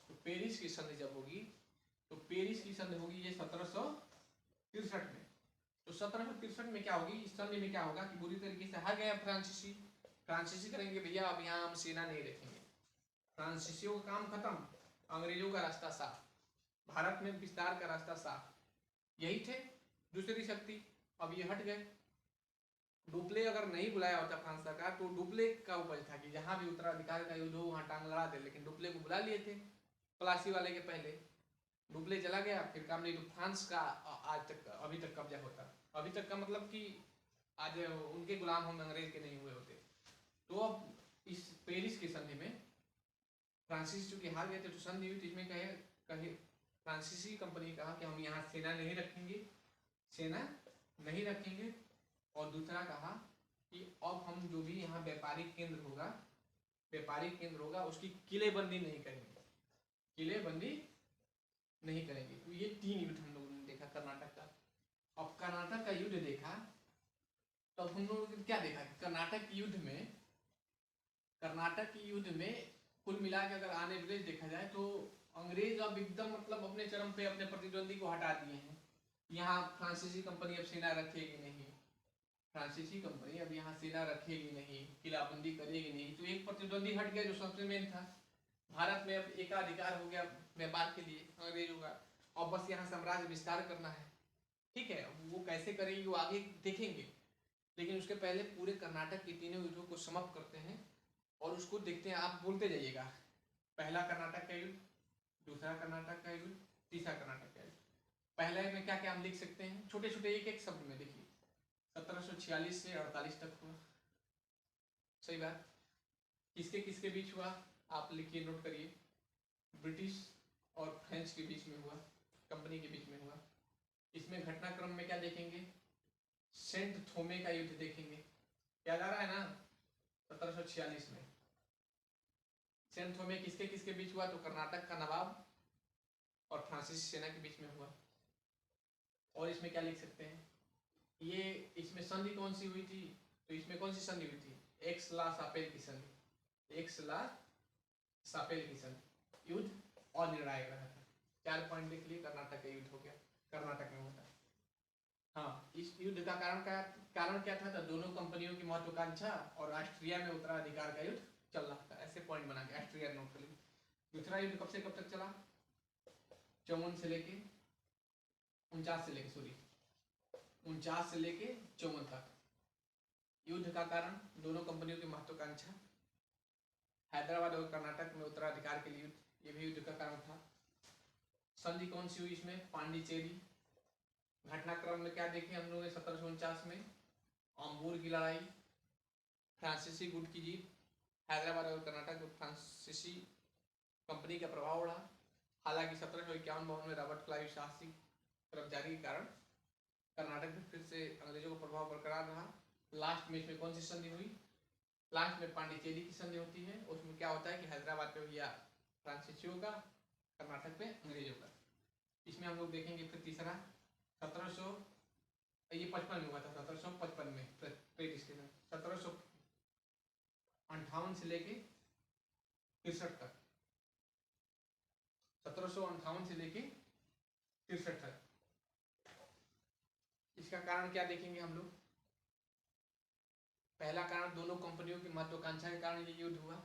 तो पेरिस की संधि जब होगी, तो पेरिस की संधि होगी ये 1763 में। तो 1763 में क्या होगी, इस संधि में क्या होगा कि बुरी तरीके से हार गया फ्रांसीसी करेंगे भैया अब यहाँ हम सेना नहीं रखेंगे, फ्रांसीसियों का काम खत्म, अंग्रेजों का रास्ता साफ, भारत में विस्तार का रास्ता साफ। यही थे दूसरी शक्ति। अब ये हट गए। डुप्ले अगर नहीं बुलाया होता फ्रांस सरकार, तो डुप्ले का उपज था कि जहां भी उत्तराधिकार का युद्ध हो वहां टांग लड़ा दे, लेकिन डुप्ले को बुला लिए थे प्लासी वाले के पहले। डुप्ले चला गया, फिर काम नहीं। तो फ्रांस का आज तक अभी तक कब्जा होता, अभी तक का मतलब कि आज उनके गुलाम हम अंग्रेज के नहीं हुए होते। तो अब इस पेरिस की संधि में फ्रांसीसी चूंकि हार गए थे तो संधि हुई, इसमें कहे फ्रांसीसी कंपनी कहा कि हम यहाँ सेना नहीं रखेंगे, और दूसरा कहा कि अब हम जो भी यहाँ व्यापारिक केंद्र होगा उसकी किलेबंदी नहीं करेंगे। तो ये 3 युद्ध हम लोगों ने देखा कर्नाटक का। अब कर्नाटक का युद्ध देखा तो हम लोगों ने क्या देखा, कर्नाटक की युद्ध में कुल मिला के अगर ऑन एवरेज देखा जाए तो अंग्रेज अब एकदम मतलब अपने चरम पे अपने प्रतिद्वंदी को हटा दिए हैं। यहाँ फ्रांसीसी कंपनी अब सेना रखेगी नहीं, किलाबंदी करेगी नहीं, तो एक प्रतिद्वंदी हट गया जो सबसे मेन था। भारत में अब एकाधिकार हो गया व्यापार के लिए अंग्रेजों का, और बस यहाँ साम्राज्य विस्तार करना है। ठीक है, वो कैसे करेंगे वो आगे देखेंगे, लेकिन उसके पहले पूरे कर्नाटक के तीनों युद्धों को समाप्त करते हैं और उसको देखते हैं। आप बोलते जाइएगा, पहला कर्नाटक का युद्ध, दूसरा कर्नाटक का युद्ध, तीसरा कर्नाटक का युद्ध। पहले में क्या क्या हम लिख सकते हैं, छोटे छोटे एक एक शब्द में देखिए। 1746 से 48 तक हुआ, सही बात। किसके किसके बीच हुआ आप लिखिए, नोट करिए। ब्रिटिश और फ्रेंच के बीच में हुआ, कंपनी के बीच में हुआ। इसमें घटनाक्रम में क्या देखेंगे, सेंट थोमे का युद्ध देखेंगे। याद आ रहा है ना, 1746 में सेंट थोमे किसके किसके बीच हुआ, तो कर्नाटक का नवाब और फ्रांसीसी सेना के बीच में हुआ। और इसमें क्या लिख सकते हैं, ये इसमें संधि कौन सी हुई थी, तो इसमें कौन सी संधि हुई थी, एक्स ला सापेल की संधि, युद्ध और निर्णायक रहा था। 4 पॉइंट लिख लिए, कर्नाटक का युद्ध हो गया, कर्नाटक में होता है। हाँ, इस युद्ध का कारण क्या था, दोनों कंपनियों की महत्वाकांक्षा और ऑस्ट्रिया में उत्तराधिकार का युद्ध चल रहा था। ऐसे पॉइंट बना के ऑस्ट्रिया नोट कर लीजिए। दूसरा युद्ध कब से कब तक चला, 54 से लेके 49 से लेके 54 तक। युद्ध का कारण दोनों कंपनियों की महत्वाकांक्षा, हैदराबाद और कर्नाटक में उत्तराधिकार के लिए युद्ध, ये भी युद्ध का कारण था। संधि कौन सी हुई इसमें, पांडिचेरी। घटनाक्रम में क्या देखें हम लोग 1749 में अम्बूर की लड़ाई, फ्रांसीसी गुट की जीत, हैदराबाद और कर्नाटक में फ्रांसीसी कंपनी का प्रभाव बढ़ा। हालांकि 1751 में रॉबर्ट क्लाइव शासी तरफदारी के कारण कर्नाटक में फिर से अंग्रेजों का प्रभाव बरकरार रहा। लास्ट में इसमें कौन सी संधि हुई, लास्ट में पांडिचेरी की संधि होती है। उसमें क्या होता है कि हैदराबाद पे भैया फ्रांसीसियों का, कर्नाटक पे अंग्रेजों का। इसमें हम लोग देखेंगे फिर तीसरा 1755 में हुआ था, 1755 में ब्रिटिश के साथ, 1758 से लेके 63 तक, 1758 से लेके 63 तक। इसका कारण क्या देखेंगे हम लोग, पहला कारण दोनों कंपनियों की महत्वाकांक्षा के कारण ये युद्ध हुआ।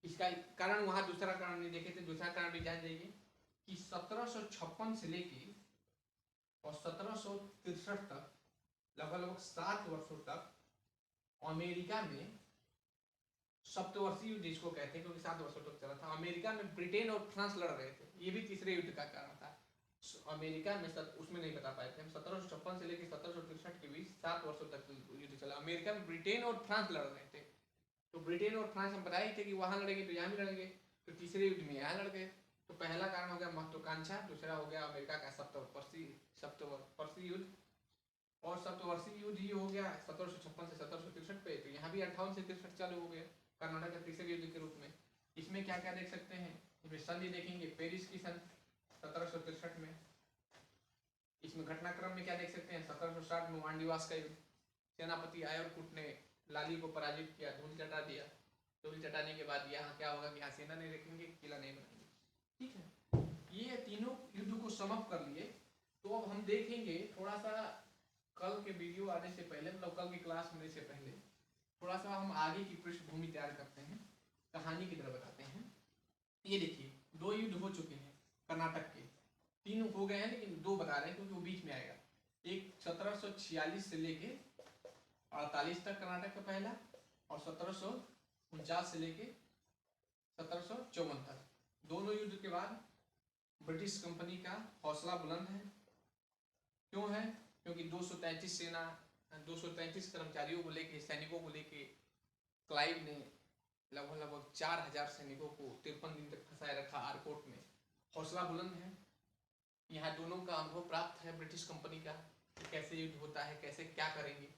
इसका कारण वहां दूसरा कारण नहीं देखे थे, दूसरा कारण भी जान जाइए कि 1756 से लेके और 1763 तक लगभग 7 वर्षों तक अमेरिका में सप्तवर्षीय युद्ध जिसको कहते हैं, क्योंकि 7 वर्षों तक चला था। अमेरिका में ब्रिटेन और फ्रांस लड़ रहे थे, ये भी तीसरे युद्ध का कारण था। अमेरिका में उसमें नहीं बता पाए थे हम, 1756 से लेकर 1763 के बीच 7 वर्षों तक युद्ध चला। अमेरिका में ब्रिटेन और फ्रांस लड़ रहे थे, तो ब्रिटेन और फ्रांस हम बताए थे कि वहां लड़ेंगे तो यहाँ भी लड़ेंगे, तो तीसरे युद्ध में यहाँ लड़ गए। तो पहला कारण हो गया महत्वाकांक्षा, दूसरा हो गया अमेरिका का सप्तवर्षीय युद्ध, और सप्तवर्षीय युद्ध ही हो गया 1756 से 1763 पे। तो यहाँ भी 58 से 63 चालू हो गया कर्नाटक के तीसरे युद्ध के रूप में। इसमें क्या क्या देख सकते हैं, इसमें संधि देखेंगे, पेरिस की संधि 1763 में। इसमें घटनाक्रम में क्या देख सकते हैं, 1760 में वांडीवास का युद्ध, सेनापति आयरकुट ने लाली को पराजित किया, धूल चटा दिया। धूल चटाने के बाद यहाँ क्या होगा कि यहाँ सेना नहीं रखेंगे, किला नहीं बनाएंगे। ठीक है, ये तीनों युद्ध को समाप्त कर लिए। तो अब हम देखेंगे थोड़ा सा कल के वीडियो आने से पहले, मतलब कल की क्लास होने से पहले थोड़ा सा हम आगे की पृष्ठभूमि तैयार करते हैं, कहानी की तरह बताते हैं। ये देखिए 2 युद्ध हो चुके हैं कर्नाटक के, 3 हो गए हैं लेकिन 2 बता रहे हैं क्योंकि वो बीच में आएगा। एक 1746 से लेके 48 तक कर्नाटक का पहला, और 1749 से लेके 1754 तक। दोनों युद्ध के बाद ब्रिटिश कंपनी का हौसला बुलंद है। क्यों है, क्योंकि 233 सेना 233 कर्मचारियों को लेके, सैनिकों को लेके क्लाइव ने लगभग 4000 सैनिकों को 53 दिन तक फंसाए रखा आरकोट में। हौसला बुलंद है। यहाँ दोनों का अनुभव प्राप्त है ब्रिटिश कंपनी का, कैसे युद्ध होता है, कैसे क्या करेंगे।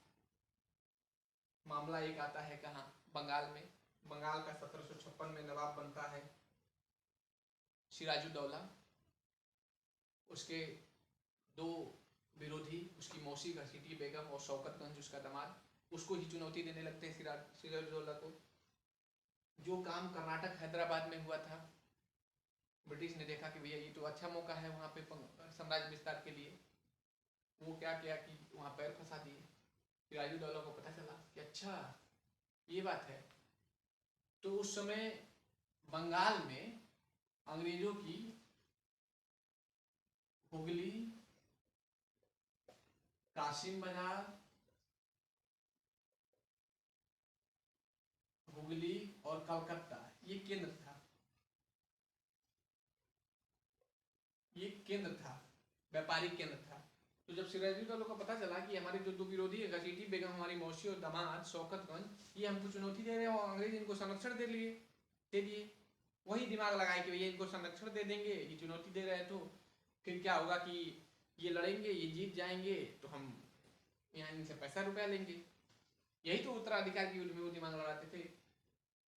मामला एक आता है कहाँ, बंगाल में। बंगाल का 1756 में नवाब बनता है सिराजुद्दौला। उसके दो विरोधी, उसकी मौसी घसीटी बेगम और शौकतगंज उसका दामाद, उसको ही चुनौती देने लगते हैं सिराजुद्दौला को। जो काम कर्नाटक हैदराबाद में हुआ था, ब्रिटिश ने देखा कि भैया ये तो अच्छा मौका है वहाँ पे साम्राज्य विस्तार के लिए। वो क्या किया कि वहाँ पैर फंसा दिए। सिराजुद्दौला को पता चला कि अच्छा ये बात है। तो उस समय बंगाल में अंग्रेजों की हुगली, कासिम बाजार, हुगली और कलकत्ता ये केंद्र था। ये केंद्र था, व्यापारिक केंद्र था। तो जब सिराजुद्दौला को पता चला कि हमारे जो दो विरोधी है, घसीटी बेगम हमारी मौसी और दामाद शौकतगंज, ये हमको चुनौती दे रहे हैं और अंग्रेज इनको संरक्षण दे दिए, वही दिमाग लगाए कि भैया इनको संरक्षण दे देंगे, ये चुनौती दे रहे हैं तो फिर क्या होगा कि ये लड़ेंगे, ये जीत जाएंगे तो हम यहाँ इनसे पैसा रुपया लेंगे। यही तो उत्तराधिकार के युद्ध में वो दिमाग लड़ाते थे।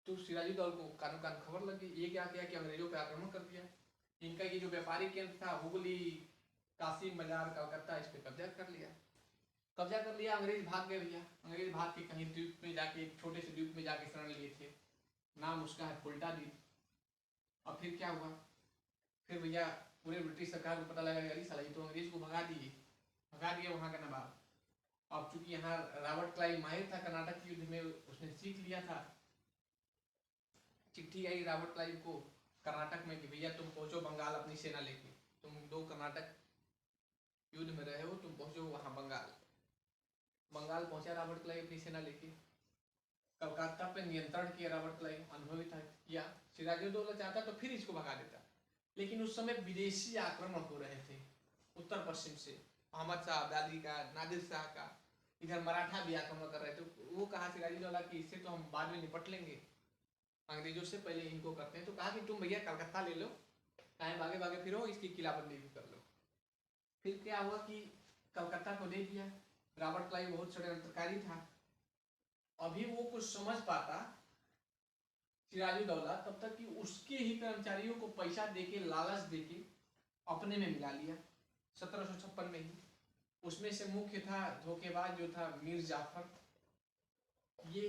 तो सिराजुद्दौला को कानों कान खबर लगी। ये क्या किया कि अंग्रेजों पर आक्रमण कर दिया। इनका ये जो व्यापारिक केंद्र था हुगली, कासिम बाजार, कलकत्ता, इस पे कब्जा कर लिया। अंग्रेज भाग गए भैया। अंग्रेज भाग के कहीं द्वीप में जाके, एक छोटे से द्वीप में जाके शरण लिए थे। नाम उसका है फुल्टा द्वीप। अब फिर क्या हुआ, फिर भैया पूरे ब्रिटिश सरकार को पता लगा अरे साला ये तो अंग्रेज को भगा दिए वहाँ का नवाब। अब चूंकि यहाँ रॉबर्ट क्लाइव माहिर था कर्नाटक के युद्ध में, उसने सीख लिया था। चिट्ठी आई रॉबर्ट क्लाइव को कर्नाटक में कि भैया तुम पहुंचो बंगाल अपनी सेना लेके, तुम दो कर्नाटक युद्ध में रहे हो, तुम पहुंचो वहां बंगाल पहुंचा रॉबर्ट क्लाइव अपनी सेना लेके। कलकत्ता पे नियंत्रण किया रॉबर्ट क्लाइव, अनुभवी था किया। सिराजुद्दौला चाहता तो फिर इसको भगा देता, लेकिन उस समय विदेशी आक्रमण हो रहे थे उत्तर पश्चिम से। अहमद शाह अब्दाली का, नादिर शाह का, इधर मराठा भी आक्रमण कर रहे थे। वो कहा सिराजुद्दौला कि इससे तो हम बाद में निपट लेंगे, अंग्रेजों से पहले इनको करते हैं। तो कहा कि तुम भैया कलकत्ता ले लो, टाइम भागे भागे फिरो, इसकी किलाबंदी भी कर लो। फिर क्या हुआ कि कलकत्ता को दे दिया। रॉबर्ट क्लाइव बहुत षड्यंत्रकारी था। अभी वो कुछ समझ पाता सिराजुद्दौला तब तक कि उसके ही कर्मचारियों को पैसा देके, लालच देके अपने में मिला लिया 1756 में ही। उसमें से मुख्य था धोखेबाज जो था मीर जाफर। ये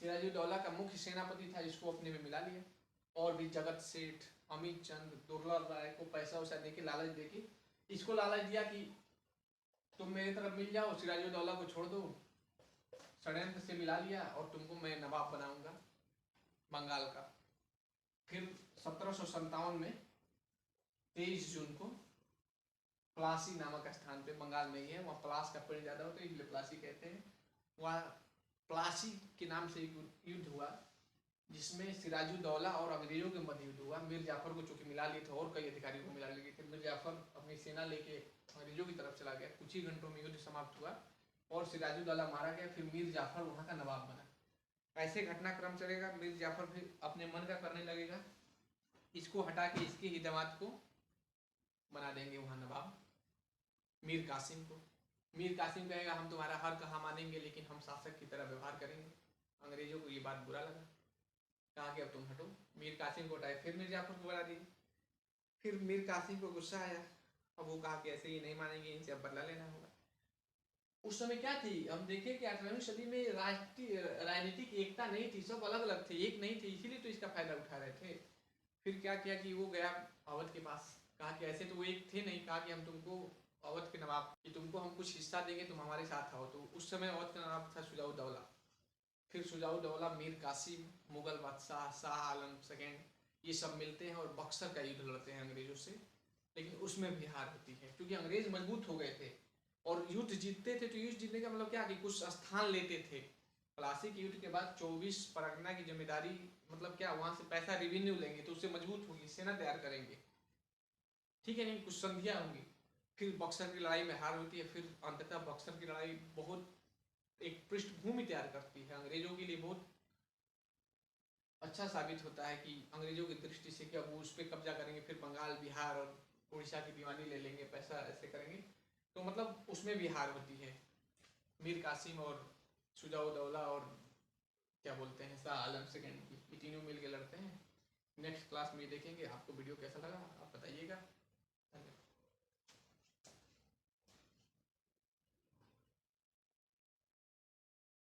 सिराजुद्दौला का मुख्य सेनापति था, जिसको अपने में मिला लिया। और भी जगत सेठ, अमित चंद, दुर्लभ राय को पैसा वैसा देके, लालच देके इसको लालच दिया कि तुम मेरे तरफ मिल जाओ, सिराजुद्दौला को छोड़ दो। षड्यंत्र से मिला लिया और तुमको मैं नवाब बनाऊंगा बंगाल का। फिर 1757 में 23 जून को प्लासी नामक स्थान पे, बंगाल में ही है, वहाँ प्लास का पेड़ ज्यादा होता है इसलिए प्लासी कहते हैं। वहाँ प्लासी के नाम से एक युद्ध हुआ जिसमें सिराजुद्दौला और अंग्रेजों के मध्य युद्ध हुआ। मीर जाफर को चूंकि मिला लिए थे और कई अधिकारियों को मिला लिए थे, मीर जाफर अपनी सेना लेके अंग्रेजों की तरफ चला गया। कुछ ही घंटों में युद्ध समाप्त हुआ और सिराजुद्दौला मारा गया। फिर मीर जाफर वहाँ का नवाब बना। ऐसे घटनाक्रम चलेगा। मीर जाफर फिर अपने मन का करने लगेगा, इसको हटा के इसके ही दामाद को बना देंगे वहाँ नवाब, मीर कासिम को। मीर कासिम कहेगा हम तुम्हारा हर कहा मानेंगे, लेकिन हम शासक की तरह व्यवहार करेंगे। अंग्रेजों को ये बात बुरा लगा, कहा कि अब तुम हटो। मीर कासिम को हटाए, फिर मीर जाफर को बना दिए। फिर मीर कासिम को गुस्सा आया, अब वो कहा कि ऐसे ही नहीं मानेंगे, इनसे अब बदला लेना होगा। उस समय क्या थी, हम देखें कि 18वीं सदी में राष्ट्रीय राजनीतिक एकता नहीं थी, सब अलग अलग थे, एक नहीं थे, इसीलिए तो इसका फायदा उठा रहे थे। फिर क्या किया कि वो गया अवध के पास, कहा कि ऐसे तो वो एक थे नहीं, कहा कि हम तुमको अवध के नवाब कि तुमको हम कुछ हिस्सा देंगे, तुम हमारे साथ आओ। तो उस समय अवध का नवाब था शुजाउद्दौला। फिर शुजाउद्दौला, मीर कासिम, मुगल बादशाह शाह आलम सेकेंड, ये सब मिलते हैं और बक्सर का युद्ध लड़ते हैं अंग्रेजों से। लेकिन उसमें भी हार होती है क्योंकि अंग्रेज मजबूत हो गए थे और युद्ध जीतते थे। तो युद्ध जीतने का मतलब क्या कि कुछ स्थान लेते थे। प्लासी के युद्ध के बाद 24 परगना की जिम्मेदारी, मतलब क्या, वहां से पैसा रेवेन्यू लेंगे तो उससे मजबूत होगी, सेना तैयार करेंगे, ठीक है, नहीं कुछ संधियां होंगी। फिर बक्सर की लड़ाई में हार होती है, फिर अंततः बक्सर की लड़ाई बहुत एक पृष्ठभूमि तैयार करती है अंग्रेजों के लिए, बहुत अच्छा साबित होता है कि अंग्रेजों की दृष्टि से कि अब वो उस पर कब्जा करेंगे, फिर बंगाल बिहार और उड़ीसा की दीवानी ले लेंगे, पैसा ऐसे करेंगे, तो मतलब उसमें भी हार होती है। मीर कासिम और शुजाउद्दौला और क्या बोलते हैं शाह आलम सेकेंड की, ये तीनों मिल के लड़ते हैं। नेक्स्ट क्लास में देखेंगे। आपको वीडियो कैसा लगा आप बताइएगा।